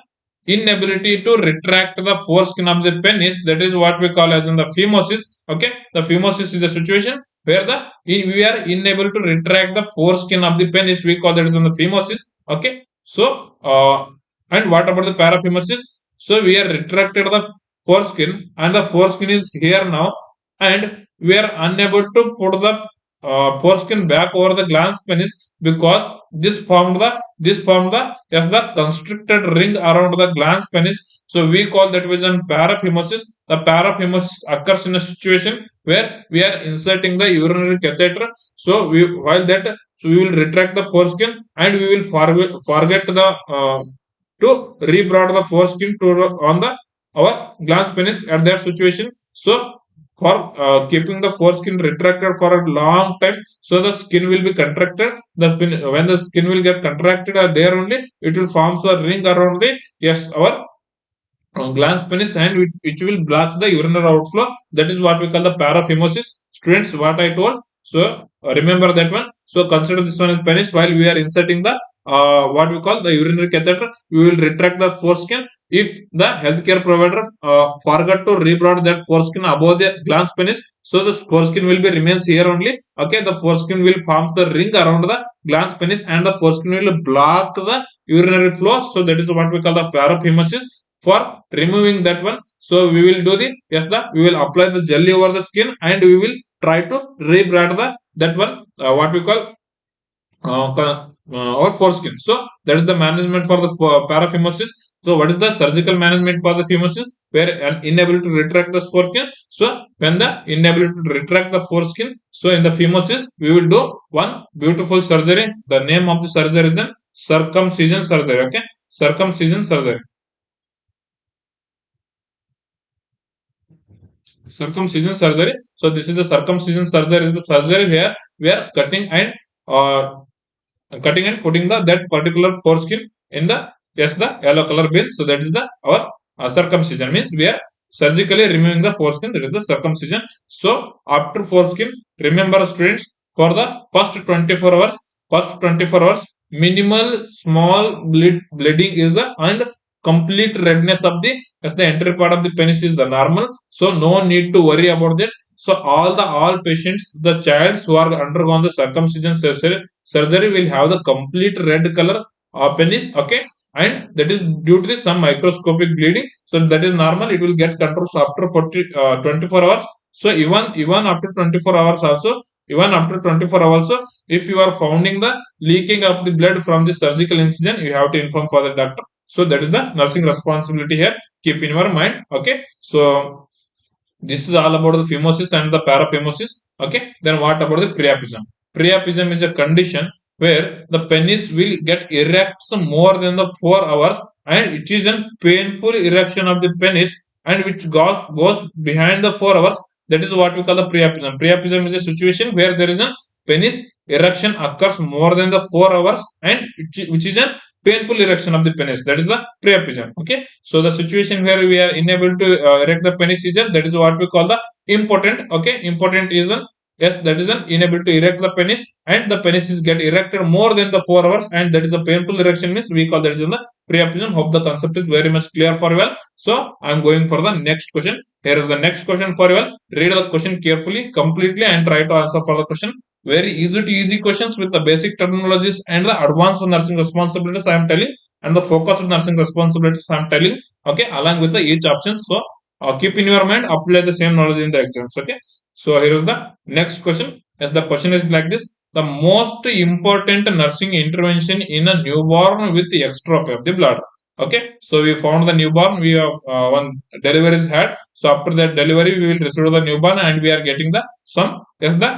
inability to retract the foreskin of the penis, that is what we call as in the phimosis. Okay, the phimosis is a situation where we are unable to retract the foreskin of the penis, we call that as in the phimosis. Okay, so and what about the paraphimosis? So we are retracted the foreskin, and the foreskin is here now, and we are unable to put the foreskin back over the glans penis, because this formed the yes, the constricted ring around the glans penis. So we call that was an paraphimosis. The paraphimosis occurs in a situation where we are inserting the urinary catheter. So we will retract the foreskin, and we will forget the to rebroad the foreskin to on the our glans penis at that situation. So for keeping the foreskin retracted for a long time, so the skin will be contracted. When the skin will get contracted, there only it will form a ring around the yes our glans penis, and which will block the urinary outflow. That is what we call the paraphimosis. Students, what I told. So remember that one. So consider this one as penis. While we are inserting the what we call the urinary catheter, we will retract the foreskin. If the healthcare provider forgot to rebroad that foreskin above the glans penis, so the foreskin will be remains here only. Okay, the foreskin will forms the ring around the glans penis, and the foreskin will block the urinary flow. So that is what we call the paraphimosis. For removing that one, so we will do the we will apply the jelly over the skin, and we will try to rebrand the that one what we call or foreskin. So that is the management for the paraphimosis. So what is the surgical management for the phimosis? Where an inability to retract the foreskin. So when the inability to retract the foreskin, so in the phimosis we will do one beautiful surgery. The name of the surgery is the circumcision surgery. Okay, circumcision surgery. Circumcision surgery. So this is the circumcision surgery. Is the surgery where we are uh, cutting and putting the that particular foreskin in the the yellow color bin. So that is the our circumcision, means we are surgically removing the foreskin. That is the circumcision. So after foreskin, remember students, for the first 24 hours, minimal small bleeding is the and complete redness of the as the entry part of the penis is the normal. So no need to worry about that. So all patients, the childs who are undergone the circumcision surgery will have the complete red color penis. Okay, and that is due to some microscopic bleeding. So that is normal. It will get controls after 24 hours. So even after 24 hours also, even after 24 hours also, if you are finding the leaking of the blood from the surgical incision, you have to inform for the doctor. So that is the nursing responsibility here. Keep in your mind. Okay, so this is all about the phimosis and the paraphimosis. Okay, then what about the priapism? Priapism is a condition where the penis will get erects more than the 4 hours, and it is a painful erection of the penis, and which goes behind the 4 hours. That is what we call the priapism. Priapism is a situation where there is a penis erection occurs more than the 4 hours, and which is a painful erection of the penis. That is the priapism. Okay, so the situation where we are unable to erect the penis is that is what we call the impotent. Okay, impotent is one. Yes, that is an inability to erect the penis, and the penis is get erected more than the 4 hours, and that is a painful erection, means we call that is the priapism. Hope the concept is very much clear for you all. So I am going for the next question. Here is the next question for you all. Read the question carefully, completely, and try to answer for the question. Very easy to easy questions with the basic terminologies and the advanced nursing responsibilities I am telling, and the focused nursing responsibilities I am telling. Okay, along with the each options. So keep in your mind, apply the same knowledge in the exams. Okay, so here is the next question. As the question is like this: the most important nursing intervention in a newborn with the exstrophy of the bladder. Okay, so we found the newborn. We have one delivery is had. So after that delivery, we will receive the newborn, and we are getting the some the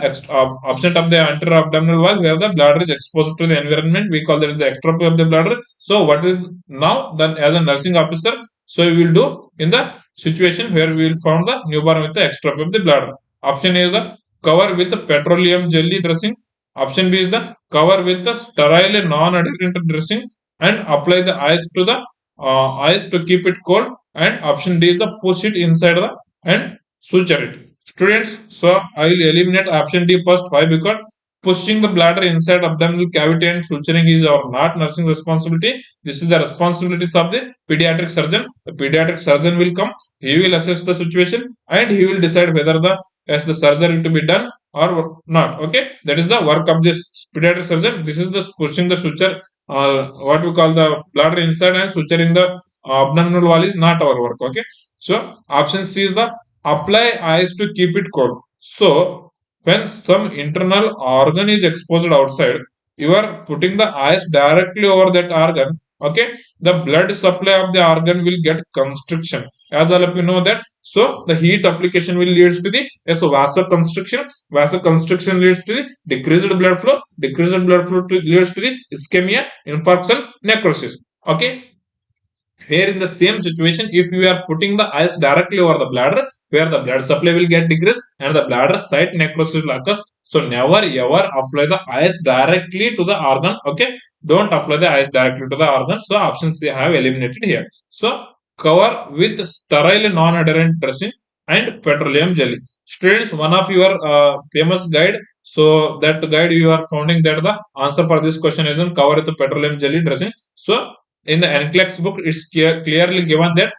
absent of the anterior abdominal wall where the bladder is exposed to the environment. We call that is the exstrophy of the bladder. So what is now then as a nursing officer? So we will do in the situation where we will found the newborn with the exstrophy of the bladder. Option A is the cover with the petroleum jelly dressing. Option B is the cover with the sterile non-adherent dressing and apply the ice to the ice to keep it cold. And option D is the push it inside the and suture it. Students, so I will eliminate option D first. Why? Because pushing the bladder inside abdominal cavity and suturing is our not nursing responsibility. This is the responsibilities of the pediatric surgeon. The pediatric surgeon will come. He will assess the situation, and he will decide whether the as the surgery to be done or not. Okay, that is the work of this pediatric surgeon. This is the pushing the suture, what we call the bladder inside and suturing the abdominal wall is not our work. Okay, so option C is the apply ice to keep it cold. So when some internal organ is exposed outside, you are putting the ice directly over that organ. Okay, the blood supply of the organ will get constriction. As all of you know that, so the heat application will leads to the vasoconstriction. Vasoconstriction leads to the decreased blood flow. Decreased blood flow leads to the ischemia, infarction, necrosis. Okay, here in the same situation, if you are putting the ice directly over the bladder, where the blood supply will get decreased and the bladder site necrosis will occur. So never ever apply the ice directly to the organ. Okay, don't apply the ice directly to the organ. So options they have eliminated here. So cover with sterile non-adherent dressing. and petroleum jelly. Students, one of your famous guide. So that guide you are finding that the answer for this question is in cover with the petroleum jelly dressing. So in the NCLEX book, it's clearly given that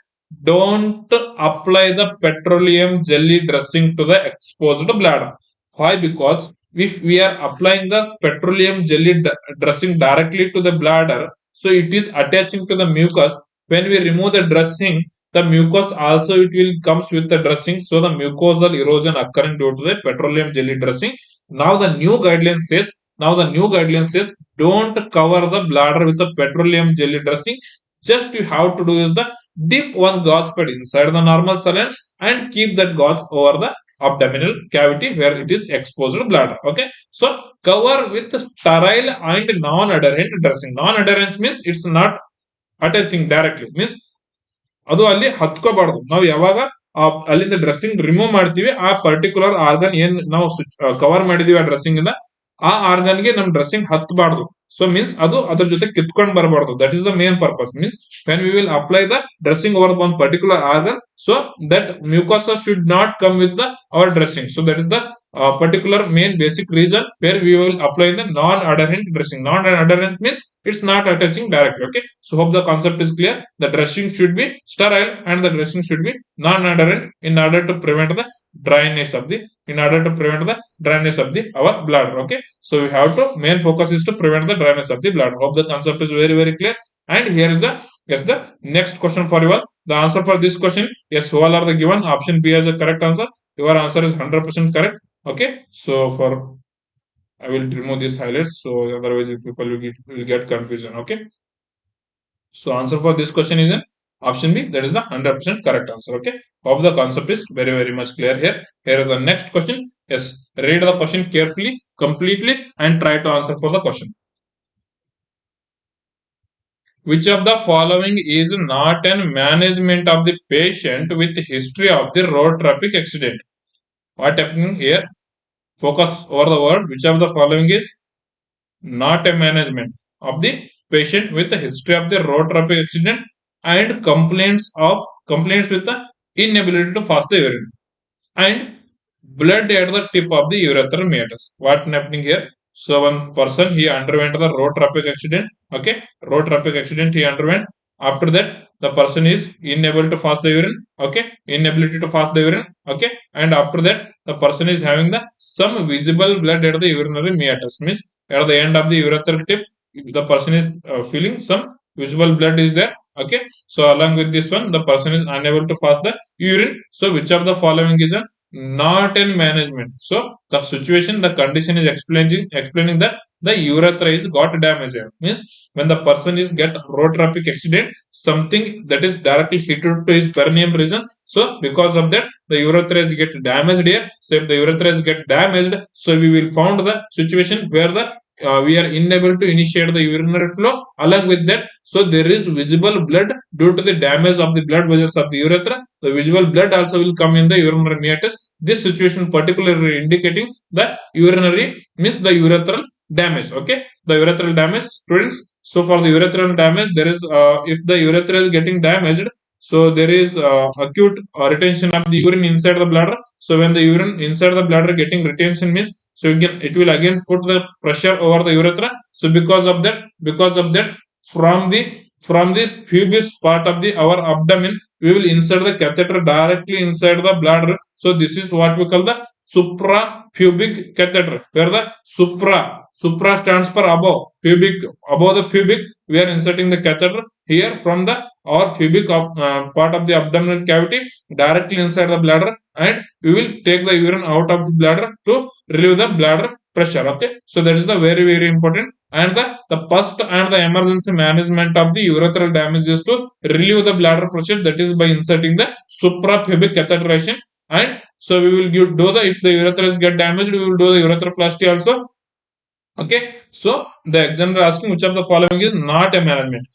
don't apply the petroleum jelly dressing to the exposed bladder. Why? Because if we are applying the petroleum jelly dressing directly to the bladder, so it is attaching to the mucus. When we remove the dressing, the mucus also it will comes with the dressing, so the mucosal erosion occurring due to the petroleum jelly dressing. Now the new guideline says don't cover the bladder with the petroleum jelly dressing. Just you have to do is the dip one gauze pad inside the normal saline and keep that gauze over the abdominal cavity where it is exposed bladder. Okay, so cover with sterile and non-adherent dressing. Non-adherence means it's not attaching directly, means ಅದು ಅಲ್ಲಿ ಹತ್ಕೋಬಾರ್ದು. ನಾವು ಯಾವಾಗ ಅಲ್ಲಿಂದ dressing remove ಮಾಡ್ತೀವಿ, ಆ particular organ ಏನ್ ನಾವು cover ಮಾಡಿದೀವಿ ಆ ಡ್ರೆಸ್ಸಿಂಗ್ ಇಂದ, ಆ ಆರ್ಗನ್ ಗೆ ನಮ್ ಡ್ರೆಸ್ಸಿಂಗ್ ಹತ್ತಬಾರ್ದು. ಸೊ ಮೀನ್ಸ್ ಅದು ಅದ್ರ ಜೊತೆ ಕಿತ್ಕೊಂಡ್ ಬರಬಾರ್ದು. That is the main purpose. Means when we will apply the dressing over one particular organ, so that mucosa should not come with the our dressing. So that is the particular main basic reason where we will apply the non-adherent dressing. Non-adherent means it's not attaching directly. Okay, so hope the concept is clear. The dressing should be sterile and the dressing should be non-adherent in order to prevent the dryness of the our bladder. Okay, so we have to main focus is to prevent the dryness of the bladder. Hope the concept is very very clear. And here is the the next question for you all. The answer for this question, yes, all are the given. Option B is the correct answer. Your answer is 100% correct. Okay, so for I will remove these highlights, so otherwise people will get confusion. Okay, so answer for this question is in option B. That is the 100% correct answer. Okay, hope the concept is very very much clear here. Here is the next question. Yes, read the question carefully, completely, and try to answer for the question. Which of the following is not an management of the patient with history of the road traffic accident? What happening here? Focus over the word. Which of the following is not a management of the patient with the history of the road traffic accident and complaints with the inability to pass the urine and blood at the tip of the urethral meatus? What happening here? So one person, he underwent the road traffic accident. Okay, road traffic accident he underwent. After that, the person is unable to pass the urine. Okay, inability to pass the urine. Okay, and after that, the person is having the some visible blood at the urinary meatus. Means at the end of the urethral tip, the person is feeling some visible blood is there. Okay, so along with this one, the person is unable to pass the urine. So which of the following is a not in management? So the situation, the condition is explaining that the urethra is got damaged here. Means when the person is get road traffic accident, something that is directly hit to his perineum region. So because of that, the urethra is get damaged here. So if the urethra is get damaged, so we will found the situation where the we are unable to initiate the urinary flow. Along with that, so there is visible blood due to the damage of the blood vessels of the urethra. The visible blood also will come in the urinary meatus. This situation particularly indicating the urinary means the urethral damage. Okay, the urethral damage, students. So for the urethral damage, there is if the urethra is getting damaged, so there is acute retention of the urine inside the bladder. So when the urine inside the bladder getting retention means, so it will again put the pressure over the urethra. So because of that, from the pubis part of the our abdomen, we will insert the catheter directly inside the bladder. So this is what we call the suprapubic catheter, where the supra stands for above the pubic. We are inserting the catheter here from the or pubic part of the abdominal cavity directly inside the bladder, and we will take the urine out of the bladder to relieve the bladder pressure. Okay, so that is the very very important. And the first and the emergency management of the urethral damage is to relieve the bladder pressure, that is by inserting the suprapubic catheterization. And so we will do the, if the urethra is get damaged, we will do the urethroplasty also. Okay, so the examiner asking which of the following is not a management.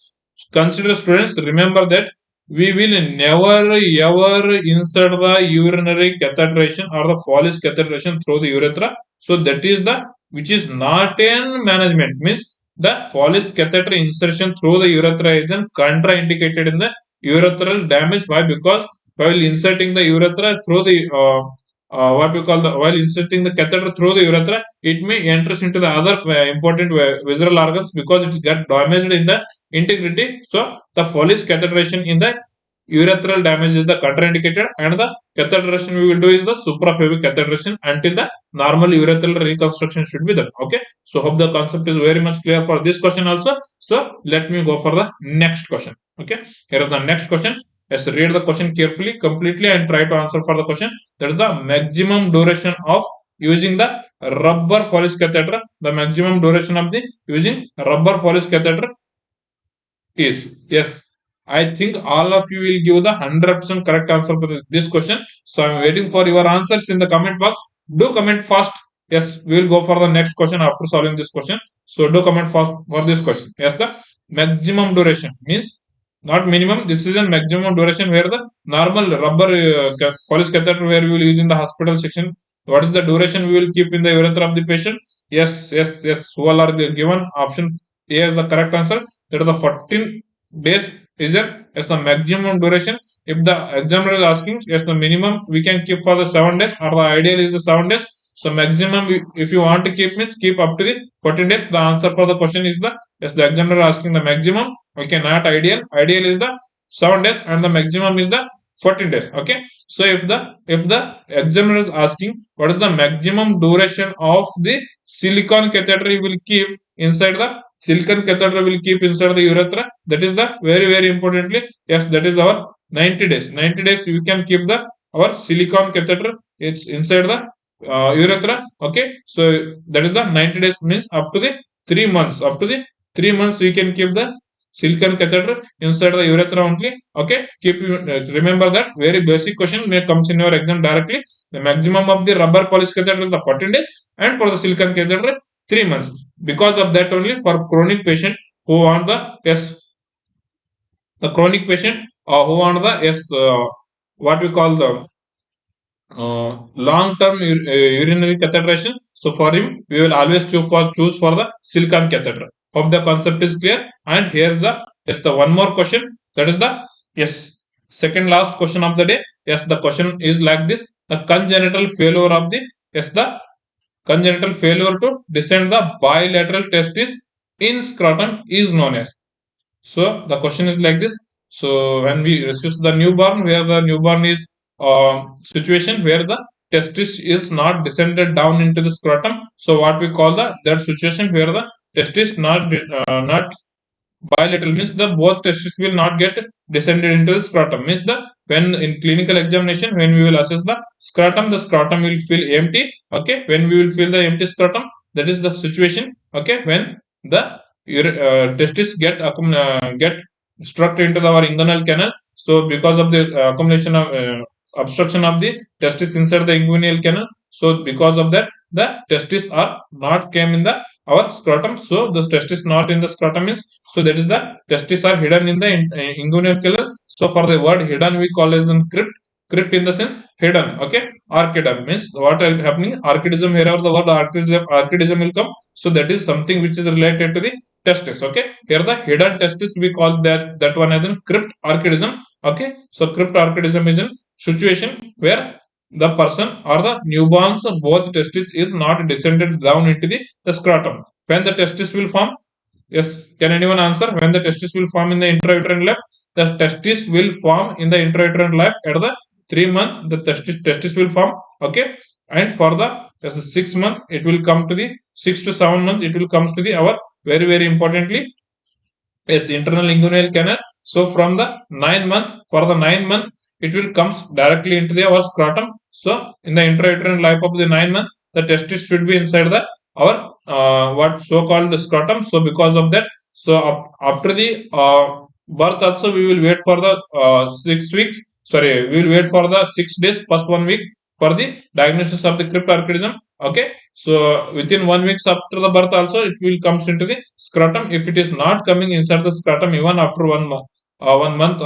Consider, students, remember that we will never ever insert the urinary catheterization or the Follis catheterization through the urethra. So that is the which is not in management, means the Follis catheter insertion through the urethra is contraindicated in the urethral damage. Why? Because while inserting the urethra through the what we call the while inserting the catheter through the urethra, it may enters into the other important visceral organs because it got damaged in the integrity. So the Foley's catheterization in the urethral damage is the contraindicated, and the catheterization we will do is the supraphavic catheterization until the normal urethral reconstruction should be done. Okay, so hope the concept is very much clear for this question also. So let me go for the next question. Okay, here is the next question. Let's read the question carefully, completely, and try to answer for the question. That is the maximum duration of using the rubber Foley's catheter. The maximum duration of the using rubber Foley's catheter is, yes. I think all of you will give the 100% correct answer for this question. So I'm waiting for your answers in the comment box. Do comment fast. Yes, we will go for the next question after solving this question. So do comment fast for this question. Yes, the maximum duration means not minimum. This is a maximum duration where the normal rubber Foley's catheter where we will use in the hospital section. What is the duration we will keep in the urethra of the patient? Yes, yes, yes. Who all are given? Option A is the correct answer. That is the 14 days is there as the maximum duration. If the examiner is asking, yes, the minimum we can keep for the 7 days, or the ideal is the 7 days. So maximum, if you want to keep means keep up to the 14 days. The answer for the question is the, yes, the examiner asking the maximum. Okay, not ideal. Ideal is the 7 days, and the maximum is the 14 days. Okay, so if the examiner is asking what is the maximum duration of the silicone catheter you will keep inside the silicone catheter will keep inside the urethra, that is the very importantly, yes, that is our 90 days. 90 days you can keep the our silicone catheter, it's inside the urethra. Okay, so that is the 90 days means up to the 3 months. Up to the 3 months we can keep the silicone catheter inside the urethra only. Okay, keep remember that very basic question may comes in your exam directly. The maximum of the rubber polish catheter is the 14 days, and for the silicone catheter 3 months. Because of that only, for chronic patient who want the, yes, the chronic patient who want the, yes, what we call the long-term urinary catheterization. So for him, we will always choose for the silicone catheter. Hope the concept is clear. And here's the, yes, the one more question. That is the, yes, second last question of the day. Yes, the question is like this: the congenital failure of the, yes, the congenital failure to descend the bilateral testis in scrotum is known as. So the question is like this. So when we receive the newborn, where the newborn is situation where the testis is not descended down into the scrotum. So what we call the that situation where the testis not bilateral means the both testes will not get descended into the scrotum. Means the when in clinical examination when we will assess the scrotum will feel empty. Okay, when we will feel the empty scrotum, that is the situation. Okay, when the testis get struck into our inguinal canal. So because of the accumulation of obstruction of the testis inside the inguinal canal, so because of that the testis are not came in the our scrotum. So the testis not in the scrotum is, so that is the testis are hidden in the inguinal canal. So for the word hidden we call as in crypt. Crypt in the sense hidden. Okay, archidum means what is happening. Archidism, wherever the word archidism will come. So that is something which is related to the testis. Okay, here the hidden testis we call that one as in crypt archidism. Okay, so crypt archidism is in situation where the person or the newborns both testis is not descended down into the scrotum. When the testis will form, yes, can anyone answer? When the testis will form in the intrauterine lap, the testis will form in the intrauterine lap at the 3 month. The testis will form. Okay, and for the, as the 6 month, it will come to the 6 to 7 month. It will comes to the our very importantly, yes, internal inguinal canal. So from the 9 month, for the 9 month, it will comes directly into the our scrotum. So in the intrauterine life of the 9 month, the testis should be inside the our what so called the scrotum. So because of that, so after the birth also we will wait for the 6 weeks. Sorry, we will wait for the 6 days, first 1 week for the diagnosis of the cryptarchidism. Okay, so within 1 week after the birth also it will comes into the scrotum. If it is not coming inside the scrotum even after 1 month,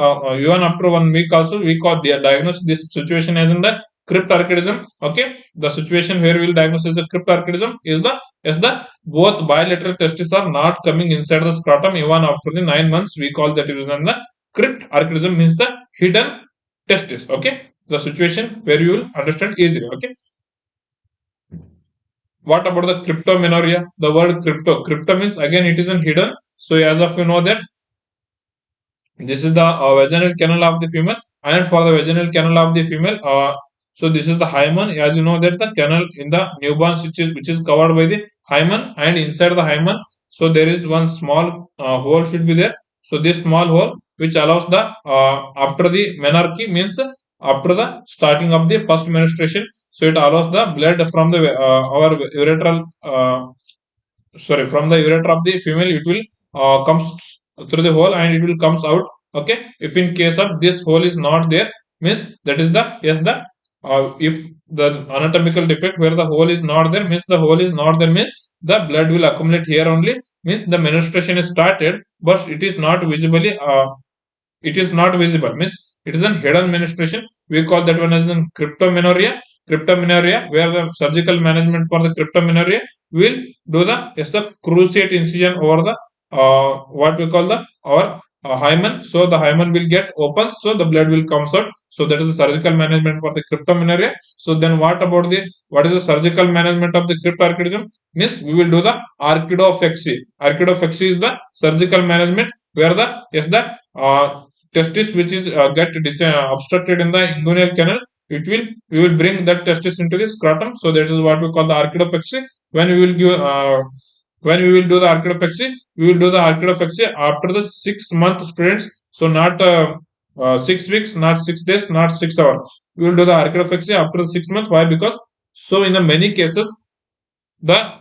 even after 1 week also, we call diagnose this situation as in the cryptarchidism. Okay, the situation where we will diagnose as a cryptarchidism is the, as the both bilateral testes are not coming inside the scrotum even after the 9 months. We call that it is the cryptarchidism means the hidden testis. Okay, the situation where you will understand easily. Okay, what about the cryptomenorrhea? The word crypto means again it is hidden. So as of you know that this is the vaginal canal of the female, and for the vaginal canal of the female, so this is the hymen. As you know that the canal in the newborn which is covered by the hymen, and inside the hymen, so there is one small hole should be there. So this small hole which allows the after the menarche means after the starting of the first menstruation, so it allows the blood from the our urethral from the urethra of the female, it will comes through the hole and it will comes out. Okay, if in case of this hole is not there, means that is the yes the if the anatomical defect where the hole is not there, means the hole is not there, means the blood will accumulate here only, means the menstruation is started but it is not visibly it is not visible, means it is a hidden menstruation. We call that one as the cryptomenorrhea, where the surgical management for the cryptomenorrhea will do the yes the cruciate incision over the what we call the our hymen. So the hymen will get open, so the blood will comes out. So that is the surgical management for the cryptomenorrhea. So then what is the surgical management of the cryptorchidism? Means we will do the archidopexy. Archidopexy is the surgical management where the yes the testis which is obstructed in the inguinal canal, it will we will bring that testis into the scrotum. So that is what we call the archidopexy. When we will give when we will do the archidopexy, we will do the archidopexy after the 6 month students. So not 6 weeks, not 6 days, not 6 hours. We will do the archidopexy after the 6 months. Why? Because so in the many cases the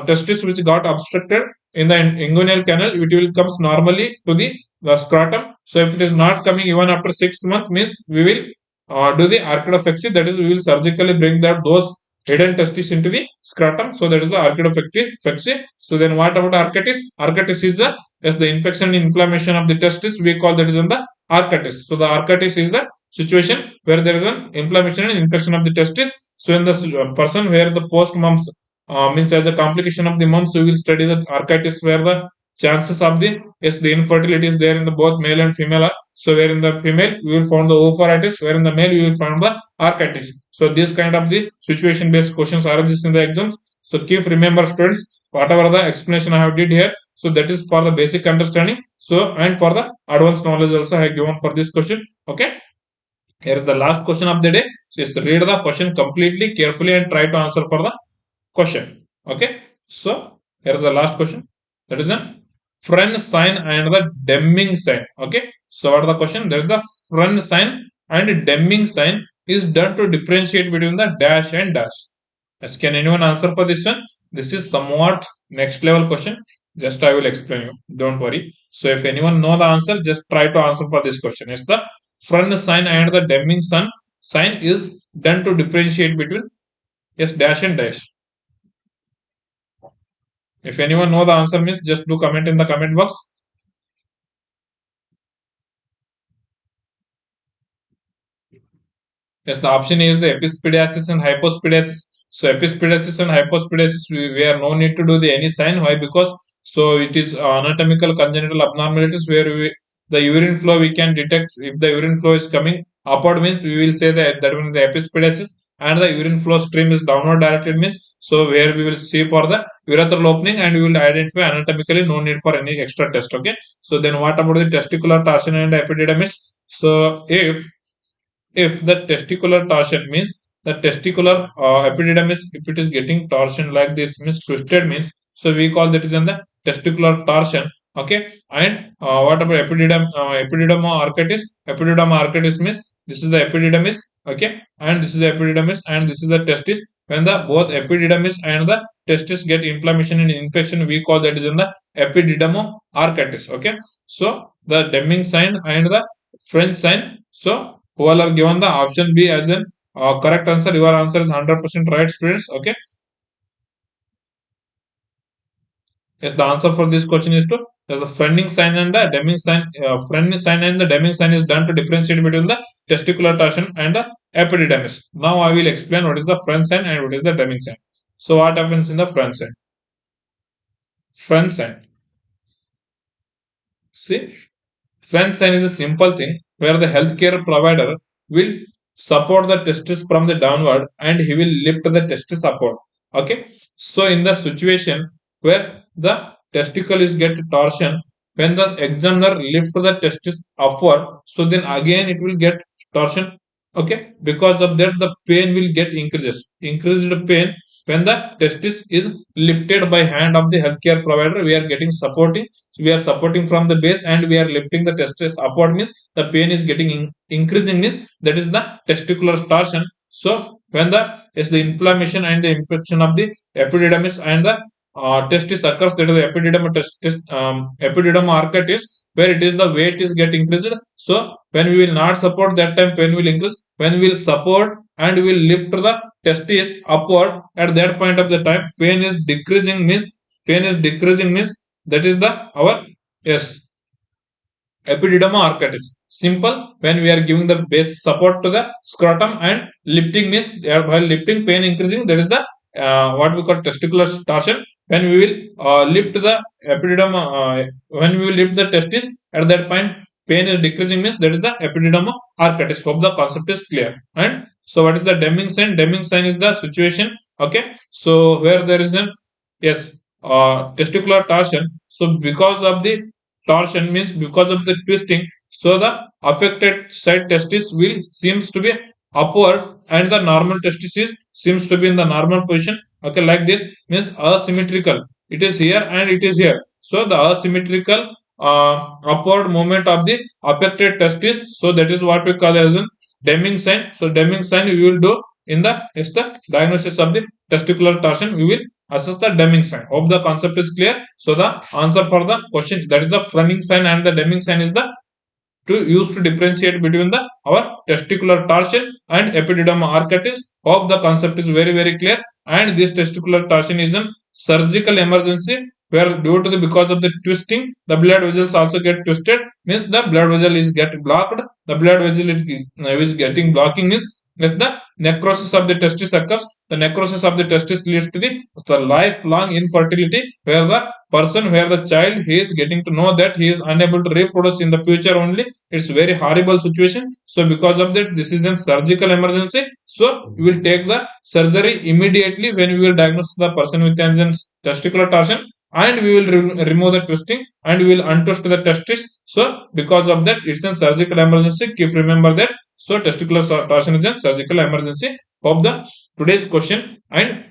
testis which got obstructed in the inguinal canal, it will comes normally to the scrotum. So if it is not coming even after 6 months, means we will do the archidopexy. That is, we will surgically bring that those hidden testis into the scrotum. So that is the archidopexy. So then what about architis? Architis is the as the infection and inflammation of the testis. We call that is in the architis. So the architis is the situation where there is an inflammation and infection of the testis. So in the person where the post mumps means as a complication of the months, we will study the architis where the chances of the yes the infertility is there in the both male and female. So where in the female we will find the oophorytis, where in the male we will find the architis. So this kind of the situation based questions are just in the exams. So keep remember students whatever the explanation I have did here. So that is for the basic understanding. So and for the advanced knowledge also I have given for this question. Okay. Here is the last question of the day. So just read the question completely carefully and try to answer for the question. Okay. So here is the last question. That is the Friend sign and the Deming sign. Okay. So what is the question? There is the friend sign and Deming sign is done to differentiate between the dash and dash. Yes, can anyone answer for this one? This is somewhat next level question. Just I will explain you. Don't worry. So if anyone know the answer, just try to answer for this question. Yes, the friend sign and the Deming sign is done to differentiate between yes dash and dash. If anyone know the answer, means just do comment in the comment box. Yes, the option A is the epispediasis and hypospediasis. So epispediasis and hypospediasis, we are no need to do the any sign. Why? Because so it is anatomical congenital abnormalities where the urine flow we can detect. If the urine flow is coming upward, means we will say that one is the epispediasis, and the urine flow stream is downward directed, means so where we will see for the urethral opening and we will identify anatomically, no need for any extra test. Okay. So then what about the testicular torsion and epididymis? So if the testicular torsion means the testicular epididymis, if it is getting torsion like this, means twisted, means so we call that is in the testicular torsion. Okay. And what about epididymo architis? Epididymo architis means this is the epididymis. Okay. And this is the epididymis and this is the testis. When the both epididymis and the testis get inflammation and infection, we call that is in the epididymo architis. Okay. So the Deming sign and the French sign. So who all are given the option B as an correct answer. Your answer is 100% right, students. Okay. Yes, the answer for this question is to the friending sign and the Deming sign. Friending sign and the Deming sign is done to differentiate between the testicular torsion and the epididymis. Now I will explain what is the friend sign and what is the Deming sign. So what happens in the friend sign? Friend sign. See, friend sign is a simple thing where the healthcare provider will support the testis from the downward and he will lift the testis upward. Okay, so in the situation where the testicle is get torsion, when the examiner lift the testis upward, so then again it will get torsion. Okay, because of that the pain will get increased pain. When the testis is lifted by hand of the healthcare provider, we are getting supporting. So we are supporting from the base and we are lifting the testis upward, means the pain is getting increasing, means that is the testicular torsion. So when the inflammation and the infection of the epididymis and the testis occurs, that is the epididyma arcutis, where it is the weight is get increased. So when we will not support, that time pain will increase. When we will support and we will lift the testis upward, at that point of the time pain is decreasing, means that is the our, yes, epididyma arcutis. Simple. When we are giving the base support to the scrotum and lifting, means while lifting pain increasing, that is the what we call testicular torsion. When we will lift the epididyma, when we will lift the testis, at that point pain is decreasing, means that is the epididyma arcutis. Hope the concept is clear. And so what is the Deming sign? Deming sign is the situation. Okay, so where there is an, yes, testicular torsion. So because of the torsion, means because of the twisting, so the affected side testis will seems to be upward and the normal testis seems to be in the normal position. Okay, like this, means asymmetrical, it is here and it is here. So the asymmetrical upward movement of the affected testis, so that is what we call as a Deming sign. So Deming sign we will do in the, it's the diagnosis of the testicular torsion, we will assess the Deming sign. Hope the concept is clear. So the answer for the question, that is the Fleming sign and the Deming sign, is the to use to differentiate between the our testicular torsion and epididyma arcutis. Hope the concept is very clear. And this testicular torsion is a surgical emergency, where due to the because of the twisting, the blood vessels also get twisted, means the blood vessel is get blocked. The blood vessel is getting blocking, means yes, the necrosis of the testis occurs. The necrosis of the testis leads to the lifelong infertility, where the person, where the child, he is getting to know that he is unable to reproduce in the future only. It's very horrible situation. So because of that, this is a surgical emergency. So we will take the surgery immediately when we will diagnose the person with an testicular torsion, and we will remove the twisting and we will untwist the testis. So because of that, it's a surgical emergency. Keep remember that. So testicular torsion is a surgical emergency. Hope the today's question and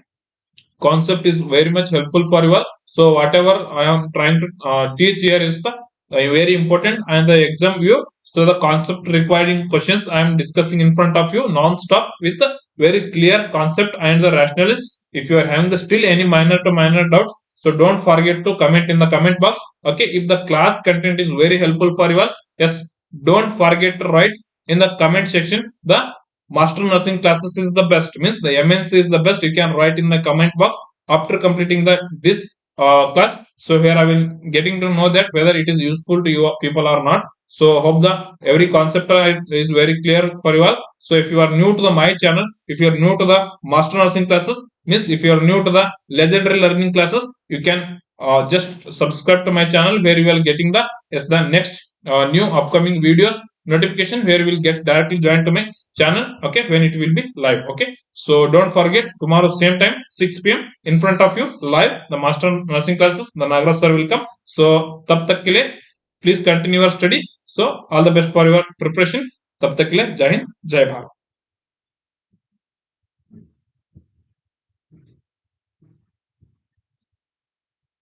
concept is very much helpful for you all. So whatever I am trying to teach here is the very important and the exam view. So the concept requiring questions I am discussing in front of you non-stop with a very clear concept and the rationales. If you are having the still any minor to minor doubts, so don't forget to comment in the comment box. Okay, if the class content is very helpful for you all, yes, don't forget to write in the comment section the master nursing classes is the best, means the MNC is the best. You can write in the comment box after completing the this class. So here I will getting to know that whether it is useful to you people or not. So hope the every concept is very clear for you all. So if you are new to the my channel, if you are new to the master nursing classes, means if you are new to the legendary learning classes, you can just subscribe to my channel, where you will getting the, yes, the next new upcoming videos notification, where you will get directly join to my channel. Okay, when it will be live. Okay, so don't forget, tomorrow same time 6 p.m. in front of you live the master nursing classes, the Nagraj sir will come. So tab tak ke liye please continue your study. So all the best for your preparation. Tab tak ke liye jai hind, jai bharat.